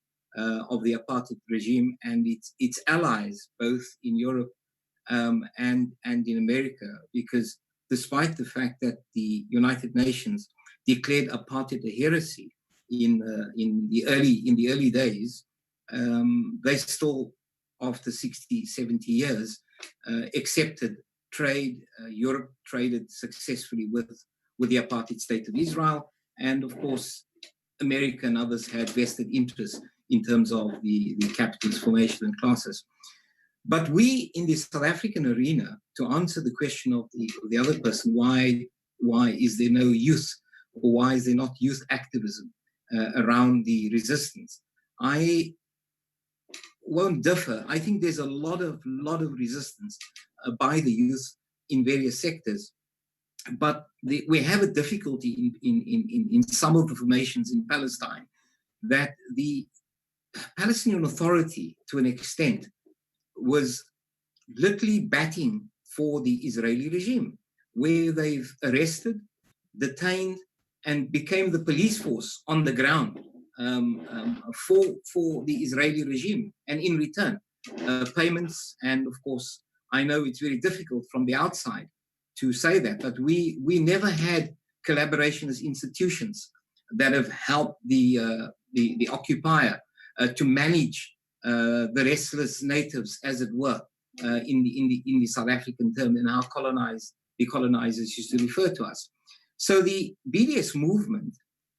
of the apartheid regime and its allies, both in Europe and in America, because despite the fact that the United Nations declared apartheid a heresy in the early days, they still, after 60, 70 years, accepted trade. Europe traded successfully with the apartheid state of Israel, and of course, America and others had vested interests in terms of the capitalist formation and classes. But we, in the South African arena, to answer the question of the other person, why is there no youth, or why is there not youth activism around the resistance? I won't differ. I think there's a lot of resistance by the youth in various sectors, but we have a difficulty in some of the formations in Palestine, that the Palestinian Authority, to an extent, was literally batting for the Israeli regime, where they've arrested, detained, and became the police force on the ground for the Israeli regime. And in return, payments, and of course, I know it's very difficult from the outside to say that, but we never had collaboration as institutions that have helped the occupier to manage the restless natives, as it were, in the South African term, and how the colonizers used to refer to us. So the BDS movement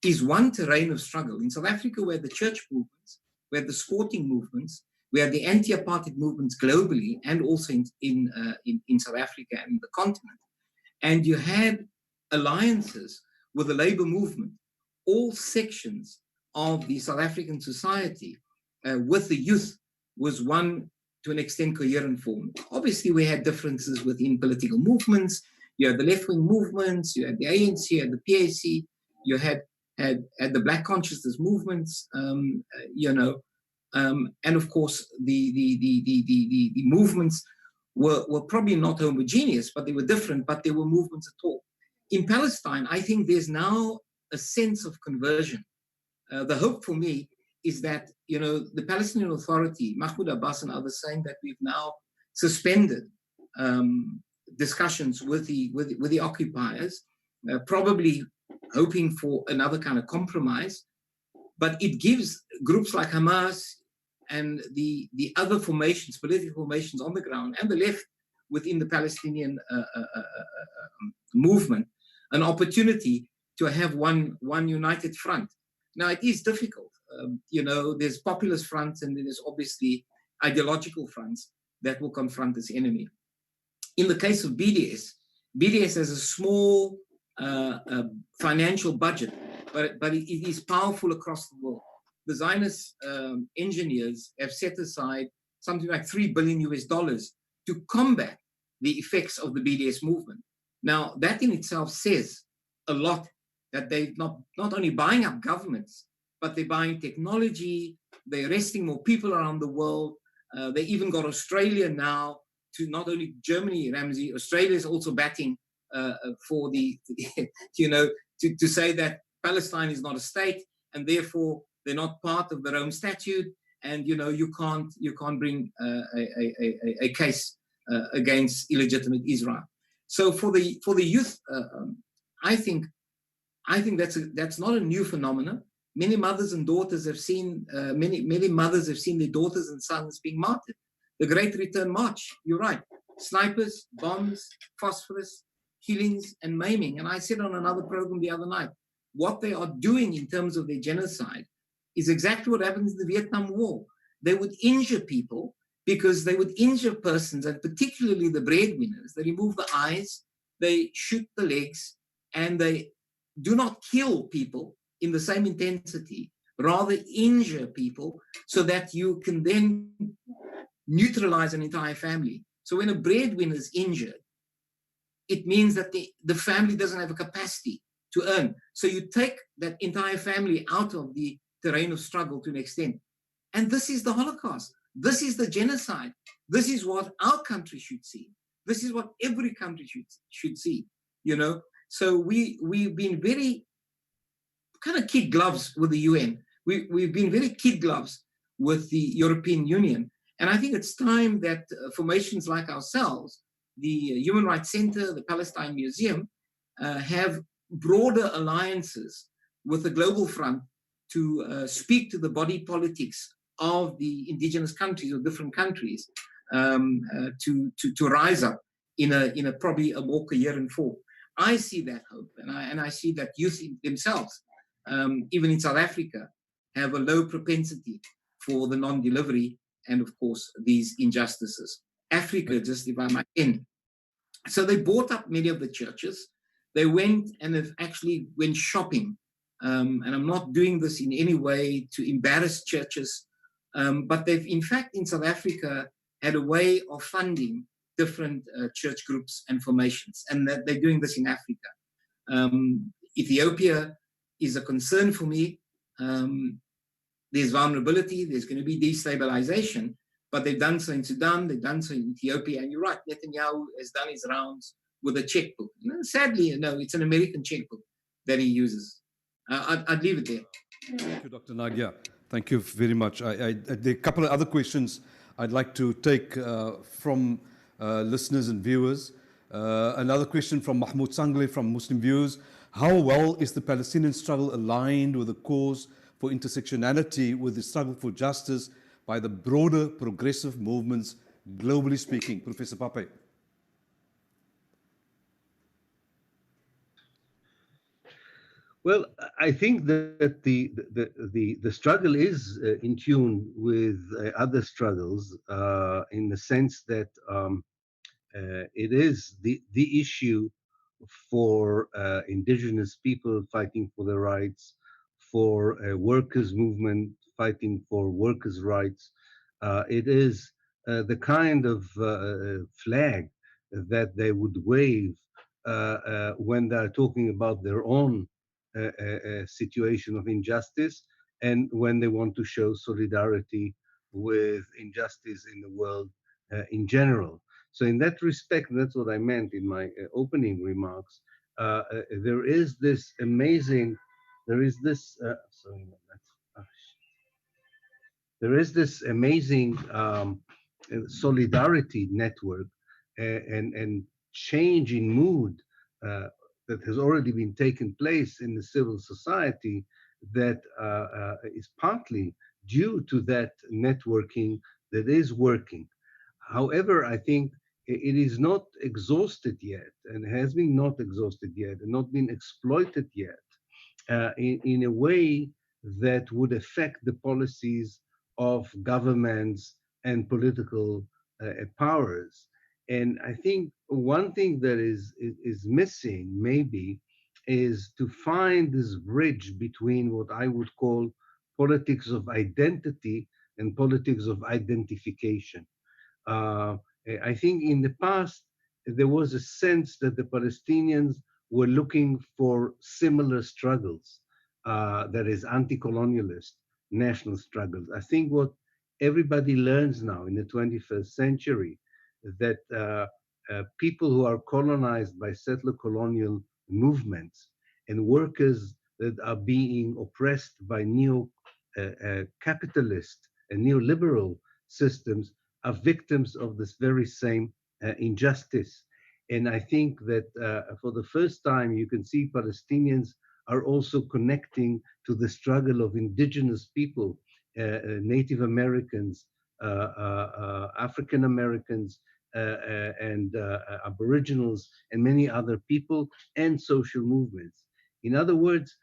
is one terrain of struggle. In South Africa, we had the church movements, we had the sporting movements, we had the anti-apartheid movements globally, and also in South Africa and the continent. And you had alliances with the labor movement, all sections of the South African society, with the youth was one, to an extent, coherent form. Obviously, we had differences within political movements. You had the left-wing movements, you had the ANC, you had the PAC, you had the Black consciousness movements, and of course, the movements were probably not homogeneous, but they were different, but they were movements at all. In Palestine, I think there's now a sense of conversion. The hope for me is that, the Palestinian Authority, Mahmoud Abbas and others, saying that we've now suspended discussions with the occupiers, probably hoping for another kind of compromise, but it gives groups like Hamas and the other formations, political formations on the ground, and the left within the Palestinian movement, an opportunity to have one united front. Now, it is difficult. There's populist fronts, and there's obviously ideological fronts that will confront this enemy. In the case of BDS has a small financial budget, but it is powerful across the world. The Zionist engineers have set aside something like $3 billion to combat the effects of the BDS movement. Now, that in itself says a lot, that they're not only buying up governments, but they're buying technology, they're arresting more people around the world. They even got Australia now, to not only Germany, Ramzy, Australia is also batting for to say that Palestine is not a state, and therefore they're not part of the Rome Statute, and you can't bring a case against illegitimate Israel. So for the youth, I think that's not a new phenomenon. Many mothers and daughters have seen many mothers have seen their daughters and sons being martyred. The Great Return March, you're right. Snipers, bombs, phosphorus, killings, and maiming. And I said on another program the other night, what they are doing in terms of their genocide is exactly what happens in the Vietnam War. They would injure people because they would injure persons, and particularly the breadwinners. They remove the eyes, they shoot the legs, and they do not kill people in the same intensity, rather injure people so that you can then neutralize an entire family. So when a breadwinner is injured, it means that the family doesn't have a capacity to earn. So you take that entire family out of the terrain of struggle to an extent. And this is the Holocaust. This is the genocide. This is what our country should see. This is what every country should see, So we've been very kind of kid gloves with the UN. We've been very kid gloves with the European Union. And I think it's time that formations like ourselves, the Human Rights Center, the Palestine Museum, have broader alliances with the global front to speak to the body politics of the indigenous countries or different countries to rise up in a probably a more coherent form. I see that hope, and I see that youth themselves, even in South Africa, have a low propensity for the non-delivery and, of course, these injustices. Africa, just if I might end. So they bought up many of the churches. They went and have actually went shopping. And I'm not doing this in any way to embarrass churches, but they've, in fact, in South Africa, had a way of funding different church groups and formations, and that they're doing this in Africa. Ethiopia is a concern for me. There's vulnerability, there's going to be destabilization, but they've done so in Sudan, they've done so in Ethiopia, and you're right, Netanyahu has done his rounds with a checkbook. Sadly, no, it's an American checkbook that he uses. I'd leave it there.
Thank you, Dr. Nagia. Thank you very much. There are a couple of other questions I'd like to take from listeners and viewers. Another question from Mahmoud Sangle from Muslim Views. How well is the Palestinian struggle aligned with the cause for intersectionality with the struggle for justice by the broader progressive movements, globally speaking? Professor Pape.
Well, I think that the struggle is in tune with other struggles in the sense that it is the issue for indigenous people fighting for their rights, for a workers' movement fighting for workers' rights. It is the kind of flag that they would wave when they're talking about their own situation of injustice and when they want to show solidarity with injustice in the world in general. So in that respect, that's what I meant in my opening remarks. There is this amazing, there is this, sorry, there is this amazing solidarity network and change in mood that has already been taken place in the civil society that is partly due to that networking that is working. However, I think it is not exhausted yet and has been not exhausted yet and not been exploited yet in a way that would affect the policies of governments and political powers. And I think one thing that is missing maybe is to find this bridge between what I would call politics of identity and politics of identification. Uh, I think in the past, there was a sense that the Palestinians were looking for similar struggles, that is, anti colonialist national struggles. I think what everybody learns now in the 21st century that people who are colonized by settler colonial movements and workers that are being oppressed by neo capitalist and neoliberal systems are victims of this very same injustice. And I think that for the first time, you can see Palestinians are also connecting to the struggle of indigenous people, Native Americans, African Americans, and Aboriginals, and many other people and social movements. In other words,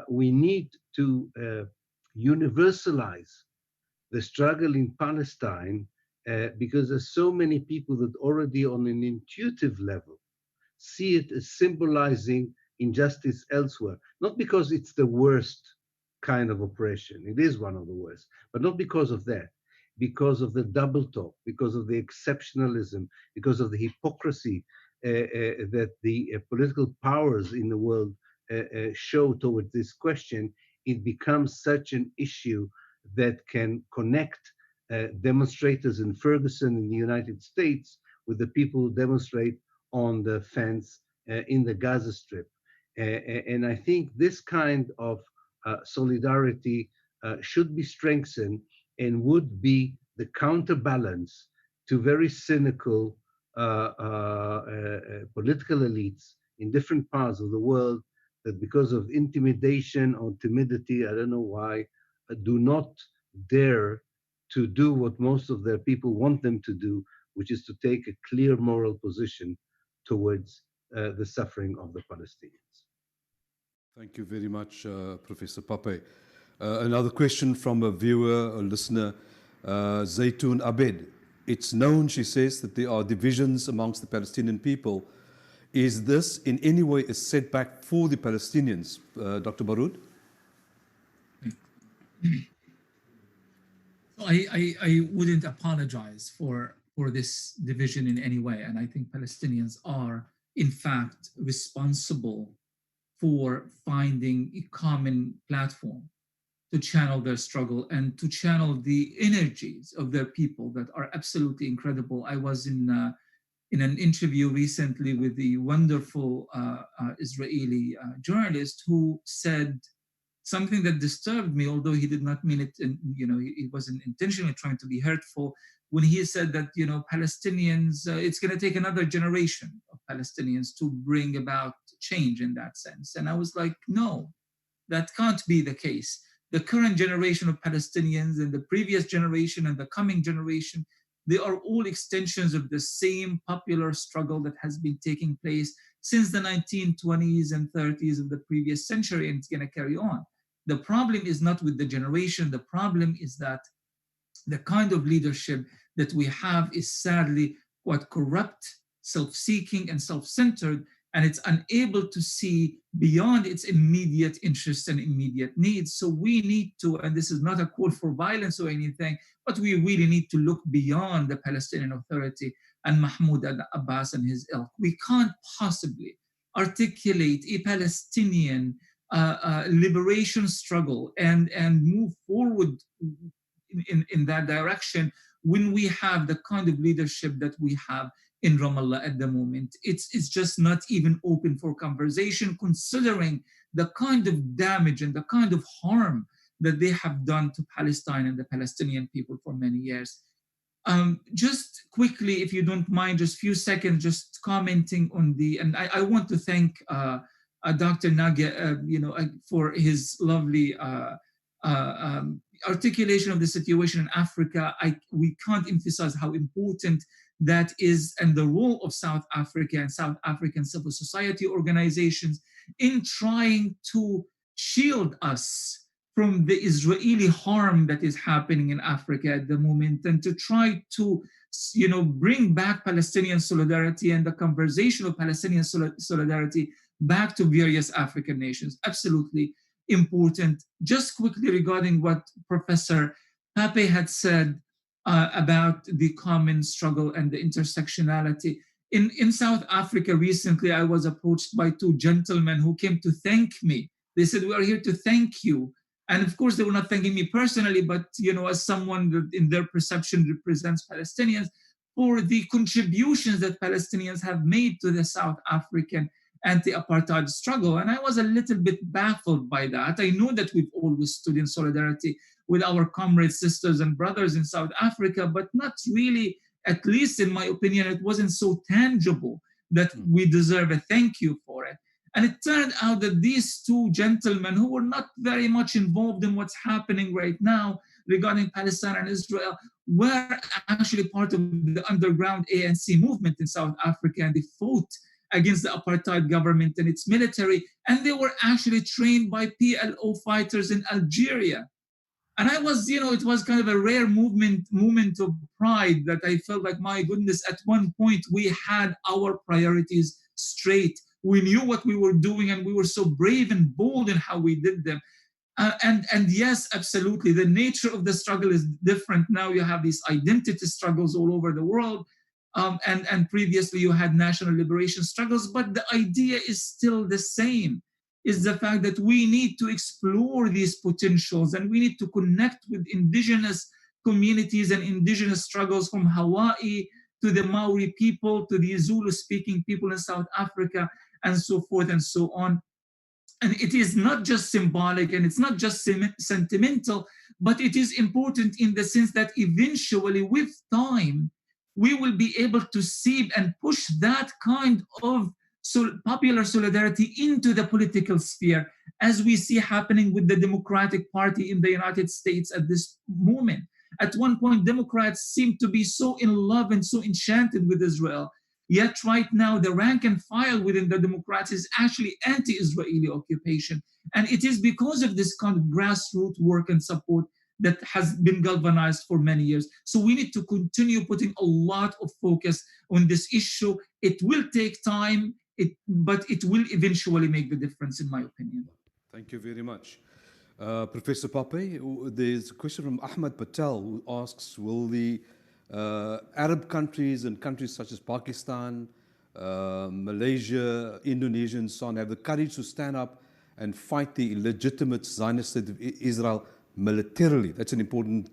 we need to universalize the struggle in Palestine because there's so many people that already on an intuitive level see it as symbolizing injustice elsewhere, not because it's the worst kind of oppression, it is one of the worst, but not because of that, because of the double talk, because of the exceptionalism, because of the hypocrisy that the political powers in the world show towards this question. It becomes such an issue that can connect demonstrators in Ferguson in the United States with the people who demonstrate on the fence in the Gaza Strip. And I think this kind of solidarity should be strengthened and would be the counterbalance to very cynical political elites in different parts of the world that because of intimidation or timidity, I don't know why, do not dare to do what most of their people want them to do, which is to take a clear moral position towards the suffering of the Palestinians.
Thank you very much, Professor Pape. Another question from a viewer or listener, Zaytun Abed. It's known, she says, that there are divisions amongst the Palestinian people. Is this in any way a setback for the Palestinians? Dr. Baroud?
I wouldn't apologize for this division in any way. And I think Palestinians are, in fact, responsible for finding a common platform to channel their struggle and to channel the energies of their people that are absolutely incredible. I was in an interview recently with the wonderful Israeli journalist who said something that disturbed me, although he did not mean it, he wasn't intentionally trying to be hurtful, when he said that, Palestinians, it's going to take another generation of Palestinians to bring about change in that sense. And I was like, no, that can't be the case. The current generation of Palestinians and the previous generation and the coming generation, they are all extensions of the same popular struggle that has been taking place since the 1920s and 30s of the previous century, and it's going to carry on. The problem is not with the generation. The problem is that the kind of leadership that we have is sadly quite corrupt, self-seeking, and self-centered, and it's unable to see beyond its immediate interests and immediate needs. So we need to, and this is not a call for violence or anything, but we really need to look beyond the Palestinian Authority and Mahmoud Abbas and his ilk. We can't possibly articulate a Palestinian liberation struggle and move forward in that direction when we have the kind of leadership that we have in Ramallah at the moment. It's just not even open for conversation, considering the kind of damage and the kind of harm that they have done to Palestine and the Palestinian people for many years. Just quickly, if you don't mind, just a few seconds, just commenting on and I want to thank Dr. Nagia, for his lovely articulation of the situation in Africa. We can't emphasize how important that is, and the role of South Africa and South African civil society organizations in trying to shield us from the Israeli harm that is happening in Africa at the moment, and to try to, bring back Palestinian solidarity and the conversation of Palestinian solidarity back to various African nations. Absolutely important. Just quickly regarding what Professor Pape had said about the common struggle and the intersectionality. In South Africa recently, I was approached by two gentlemen who came to thank me. They said, "We are here to thank you." And of course, they were not thanking me personally, but as someone that in their perception represents Palestinians, for the contributions that Palestinians have made to the South African anti-apartheid struggle. And I was a little bit baffled by that. I know that we've always stood in solidarity with our comrades, sisters, and brothers in South Africa, but not really, at least in my opinion, it wasn't so tangible that we deserve a thank you for it. And it turned out that these two gentlemen, who were not very much involved in what's happening right now regarding Palestine and Israel, were actually part of the underground ANC movement in South Africa, and they fought against the apartheid government and its military, and they were actually trained by PLO fighters in Algeria. And I was, it was kind of a rare moment of pride that I felt like, my goodness, at one point we had our priorities straight. We knew what we were doing, and we were so brave and bold in how we did them. And yes, absolutely, the nature of the struggle is different. Now you have these identity struggles all over the world. And previously you had national liberation struggles, but the idea is still the same, is the fact that we need to explore these potentials, and we need to connect with indigenous communities and indigenous struggles, from Hawaii to the Maori people, to the Zulu-speaking people in South Africa, and so forth and so on. And it is not just symbolic, and it's not just sentimental, but it is important in the sense that eventually, with time, we will be able to see and push that kind of popular solidarity into the political sphere, as we see happening with the Democratic Party in the United States at this moment. At one point, Democrats seemed to be so in love and so enchanted with Israel. Yet right now, the rank and file within the Democrats is actually anti-Israeli occupation. And it is because of this kind of grassroots work and support that has been galvanized for many years. So we need to continue putting a lot of focus on this issue. It will take time, but it will eventually make the difference, in my opinion.
Thank you very much. Professor Pape, there's a question from Ahmed Patel, who asks, will the Arab countries and countries such as Pakistan, Malaysia, Indonesia, and so on have the courage to stand up and fight the illegitimate Zionist state of Israel militarily? That's an important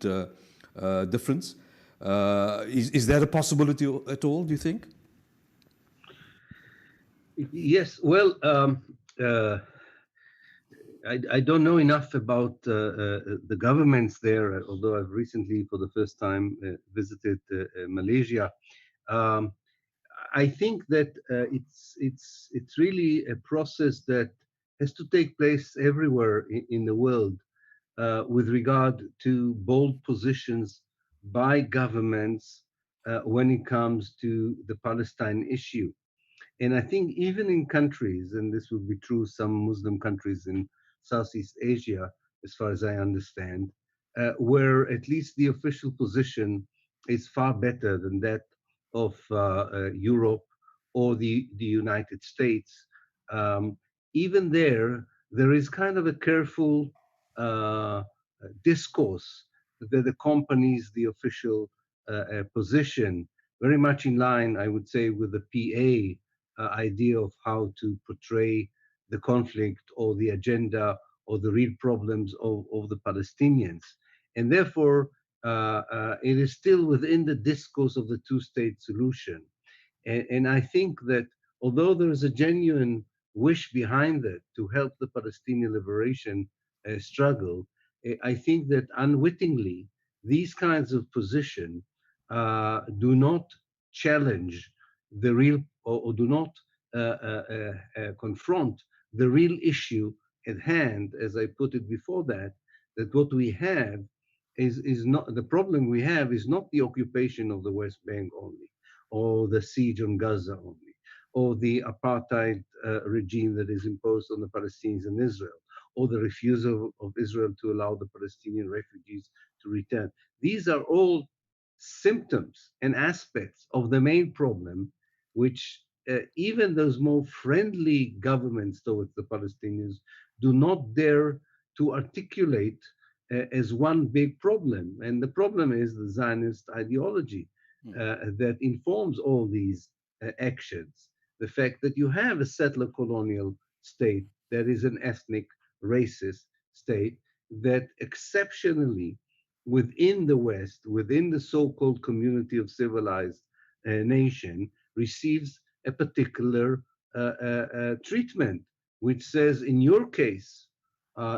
difference. Is that a possibility at all, do you think?
Yes, well, I don't know enough about the governments there, although I've recently, for the first time, visited Malaysia. Um, I think that it's really a process that has to take place everywhere in the world with regard to bold positions by governments when it comes to the Palestine issue. And I think even in countries, and this would be true some Muslim countries in Southeast Asia, as far as I understand, where at least the official position is far better than that of Europe or the United States. Um, Even there is kind of a careful discourse that accompanies the official position, very much in line, I would say, with the PA idea of how to portray the conflict or the agenda or the real problems of the Palestinians. And therefore, it is still within the discourse of the two-state solution. And I think that although there is a genuine wish behind it to help the Palestinian liberation struggle, I think that unwittingly, these kinds of position do not challenge the real or do not confront the real issue at hand, as I put it before that what we have is not the problem we have is not the occupation of the West Bank only, or the siege on Gaza only, or the apartheid regime that is imposed on the Palestinians in Israel, or the refusal of Israel to allow the Palestinian refugees to return. These are all symptoms and aspects of the main problem, which even those more friendly governments towards the Palestinians do not dare to articulate as one big problem. And the problem is the Zionist ideology that informs all these actions. The fact that you have a settler colonial state that is an ethnic, racist state that exceptionally within the West, within the so-called community of civilized nation, receives a particular treatment, which says, in your case,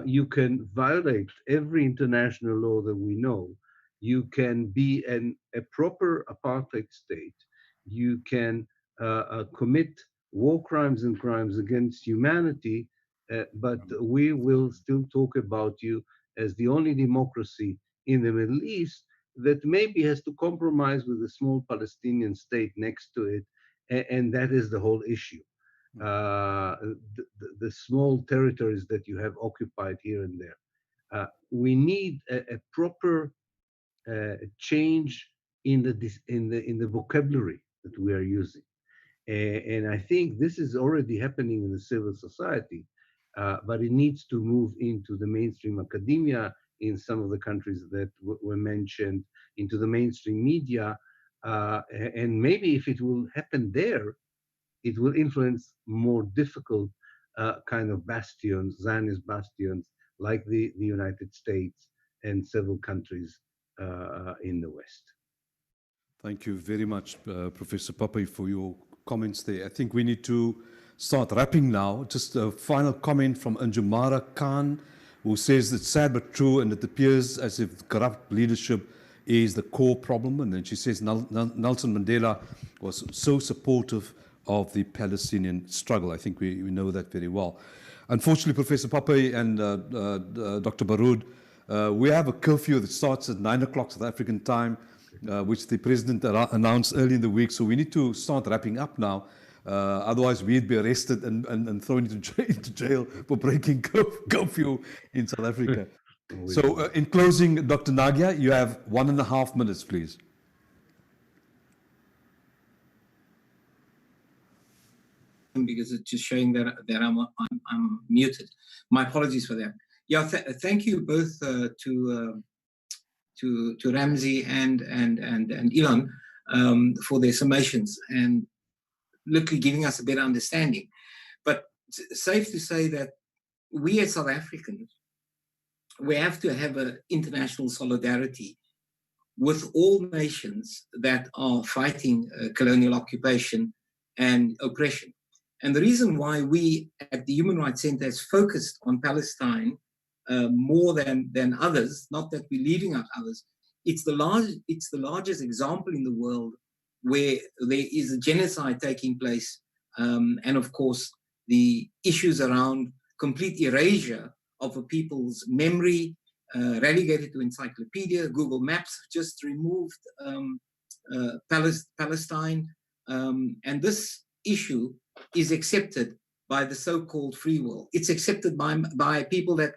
you can violate every international law that we know. You can be a proper apartheid state. You can commit war crimes and crimes against humanity, but we will still talk about you as the only democracy in the Middle East that maybe has to compromise with a small Palestinian state next to it, and that is the whole issue. The small territories that you have occupied here and there. We need a proper change in the vocabulary that we are using. And I think this is already happening in the civil society, but it needs to move into the mainstream academia in some of the countries that were mentioned, into the mainstream media. And maybe if it will happen there, it will influence more difficult kind of bastions, Zionist bastions, like the United States and several countries in the West.
Thank you very much, Professor Pape, for your comments there. I think we need to start wrapping now. Just a final comment from Anjumara Khan, who says it's sad but true, and it appears as if corrupt leadership is the core problem. And then she says Nelson Mandela was so supportive of the Palestinian struggle. I think we know that very well. Unfortunately, Professor Pape and Dr. Baroud, we have a curfew that starts at 9 o'clock South African time, which the president announced early in the week. So we need to start wrapping up now. Otherwise, we'd be arrested and thrown into jail for breaking curfew in South Africa. So in closing, Dr. Nagia, you have 1.5 minutes, please.
Because it's just showing that I'm muted. My apologies for that. Yeah, thank you both to Ramzy and Ilan for their summations and literally giving us a better understanding. But it's safe to say that we as South Africans, we have to have an international solidarity with all nations that are fighting colonial occupation and oppression. And the reason why we at the Human Rights Center has focused on Palestine more than others, not that we're leaving out others, it's the largest example in the world where there is a genocide taking place, and of course the issues around complete erasure of a people's memory, relegated to encyclopedia. Google Maps just removed Palestine, and this issue is accepted by the so-called free world. It's accepted by people that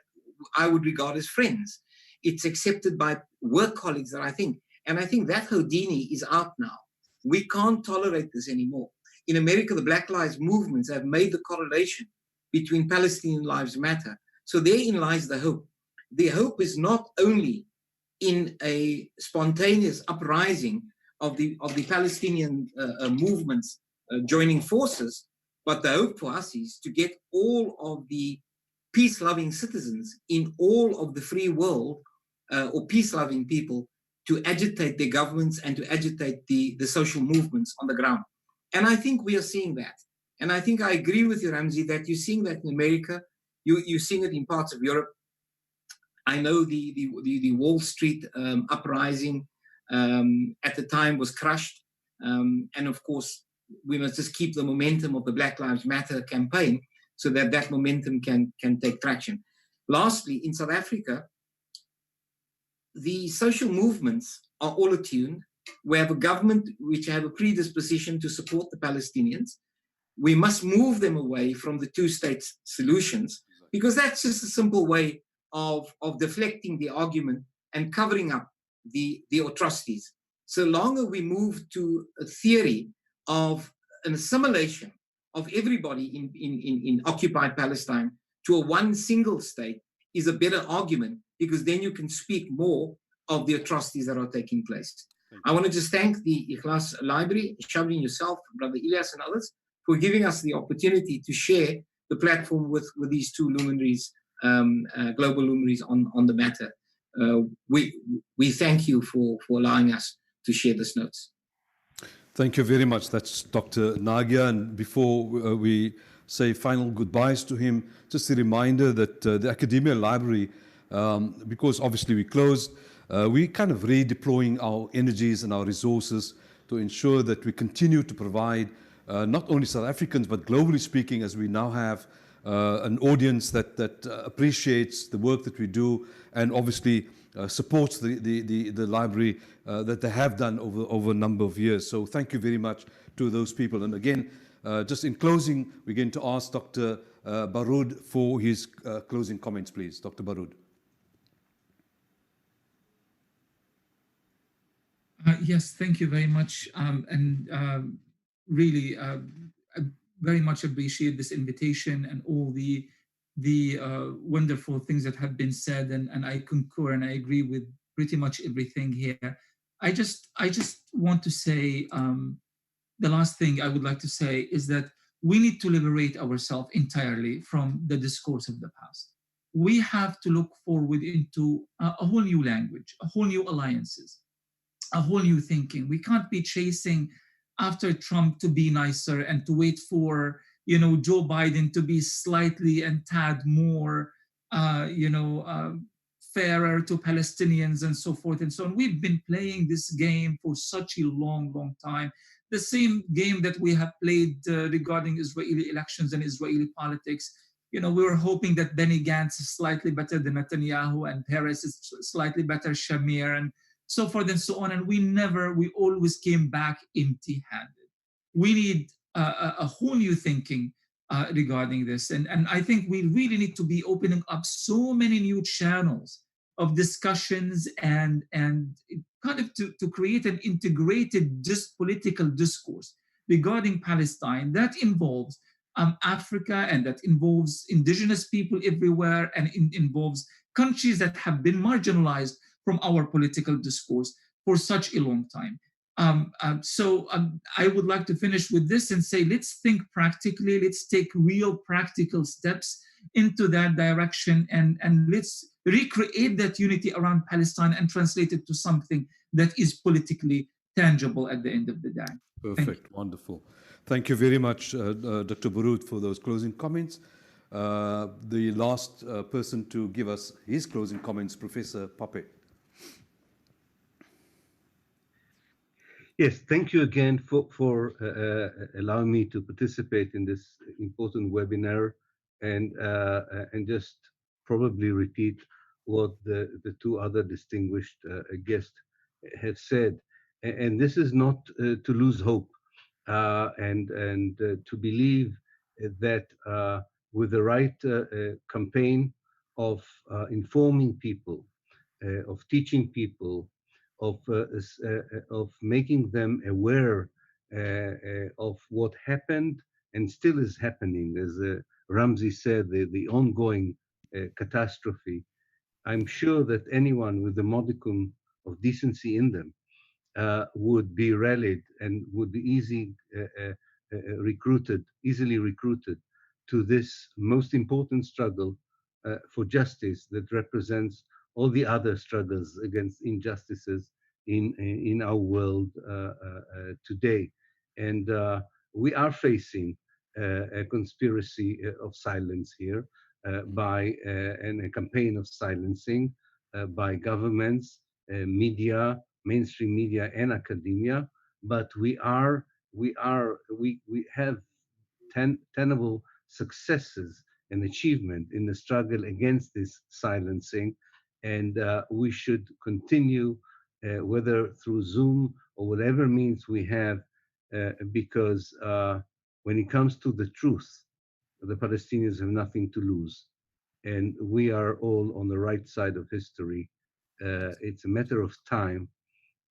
I would regard as friends. It's accepted by work colleagues that I think that Houdini is out now. We can't tolerate this anymore. In America, the Black Lives movements have made the correlation between Palestinian lives matter. So therein lies the hope. The hope is not only in a spontaneous uprising of the Palestinian movements joining forces, but the hope for us is to get all of the peace-loving citizens in all of the free world, or peace-loving people, to agitate their governments and to agitate the social movements on the ground. And I think we are seeing that. And I think I agree with you, Ramzy, that you're seeing that in America. You're seeing it in parts of Europe. I know the Wall Street uprising at the time was crushed. And of course, we must just keep the momentum of the Black Lives Matter campaign so that that momentum can take traction. Lastly, in South Africa, the social movements are all attuned. We have a government which have a predisposition to support the Palestinians. We must move them away from the two-state solutions, because that's just a simple way of deflecting the argument and covering up the atrocities. So longer we move to a theory of an assimilation of everybody in occupied Palestine to a one single state is a better argument, because then you can speak more of the atrocities that are taking place. I want to just thank the Ikhlas Library, Shabrin, yourself, Brother Ilyas, and others for giving us the opportunity to share the platform with these two luminaries, global luminaries on the matter. We thank you for allowing us to share this notes.
Thank you very much. That's Dr. Nagia. And before we say final goodbyes to him, just a reminder that the Academia Library, because obviously we closed, we kind of redeploying our energies and our resources to ensure that we continue to provide not only South Africans, but globally speaking, as we now have an audience that appreciates the work that we do and obviously supports the library that they have done over a number of years. So thank you very much to those people. And again, just in closing, we're going to ask Dr. Baroud for his closing comments, please. Dr. Baroud.
Yes, thank you very much. Really, I very much appreciate this invitation and all the wonderful things that have been said, and I concur and I agree with pretty much everything here. I just want to say, the last thing I would like to say is that we need to liberate ourselves entirely from the discourse of the past. We have to look forward into a whole new language, a whole new alliances, a whole new thinking. We can't be chasing after Trump to be nicer and to wait for Joe Biden to be slightly and tad more fairer to Palestinians and so forth and so on. We've been playing this game for such a long time. The same game that we have played regarding Israeli elections and Israeli politics. We were hoping that Benny Gantz is slightly better than Netanyahu and Peres is slightly better Shamir and so forth and so on. And we always came back empty-handed. We need a whole new thinking regarding this. And I think we really need to be opening up so many new channels of discussions and kind of to create an integrated political discourse regarding Palestine that involves Africa and that involves indigenous people everywhere and involves countries that have been marginalized from our political discourse for such a long time. So I would like to finish with this and say, let's think practically, let's take real practical steps into that direction and let's recreate that unity around Palestine and translate it to something that is politically tangible at the end of the day.
Perfect, wonderful. Thank you very much, Dr. Baroud, for those closing comments. The last person to give us his closing comments, Professor Pape.
Yes, thank you again for allowing me to participate in this important webinar, and just probably repeat what the two other distinguished guests have said. And this is not to lose hope, and to believe that with the right campaign of informing people, of teaching people, of making them aware of what happened and still is happening, as Ramzy said, the ongoing catastrophe. I'm sure that anyone with a modicum of decency in them would be rallied and would be easily recruited to this most important struggle for justice that represents all the other struggles against injustices in our world today. And we are facing a conspiracy of silence here and a campaign of silencing by governments, media, mainstream media, and academia. But we have tenable successes and achievement in the struggle against this silencing, and we should continue, whether through Zoom or whatever means we have, because when it comes to the truth, the Palestinians have nothing to lose, and we are all on the right side of history. It's a matter of time,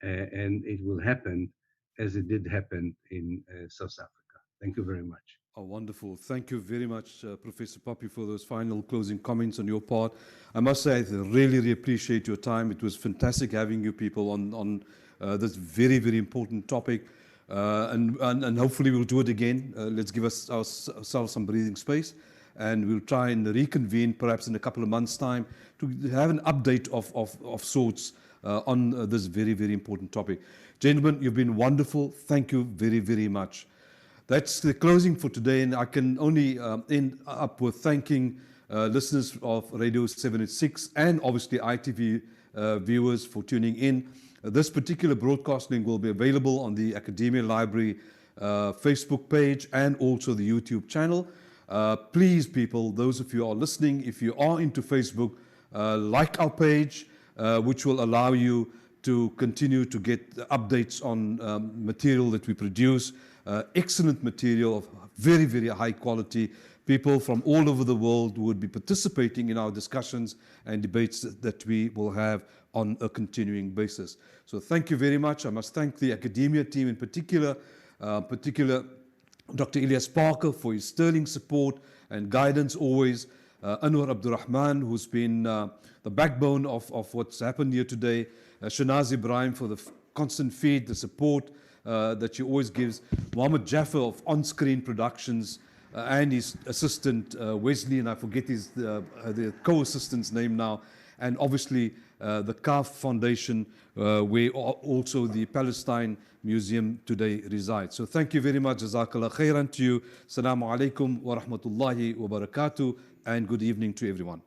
and it will happen as it did happen in South Africa. Thank you very much.
Oh, wonderful. Thank you very much, Professor Pape, for those final closing comments on your part. I must say, I really appreciate your time. It was fantastic having you people on this very, very important topic. And hopefully we'll do it again. Let's give ourselves some breathing space. And we'll try and reconvene perhaps in a couple of months' time to have an update of sorts on this very, very important topic. Gentlemen, you've been wonderful. Thank you very, very much. That's the closing for today, and I can only end up with thanking listeners of Radio 786 and obviously ITV viewers for tuning in. This particular broadcasting will be available on the Academia Library Facebook page and also the YouTube channel. Please, people, those of you who are listening, if you are into Facebook, like our page, which will allow you to continue to get updates on material that we produce. Excellent material of very, very high quality. People from all over the world would be participating in our discussions and debates that we will have on a continuing basis. So thank you very much. I must thank the academia team in particular Dr. Ilyas Parker for his sterling support and guidance always. Anwar Abdurrahman, who's been the backbone of what's happened here today. Shanazi Ibrahim for the constant feed, the support that she always gives. Mohammed Jaffer of On-Screen Productions and his assistant Wesley, and I forget the co-assistant's name now. And obviously the CAF Foundation, where also the Palestine Museum today resides. So thank you very much. Jazakallah khairan to you. Assalamu alaikum wa rahmatullahi wa barakatuh, and good evening to everyone.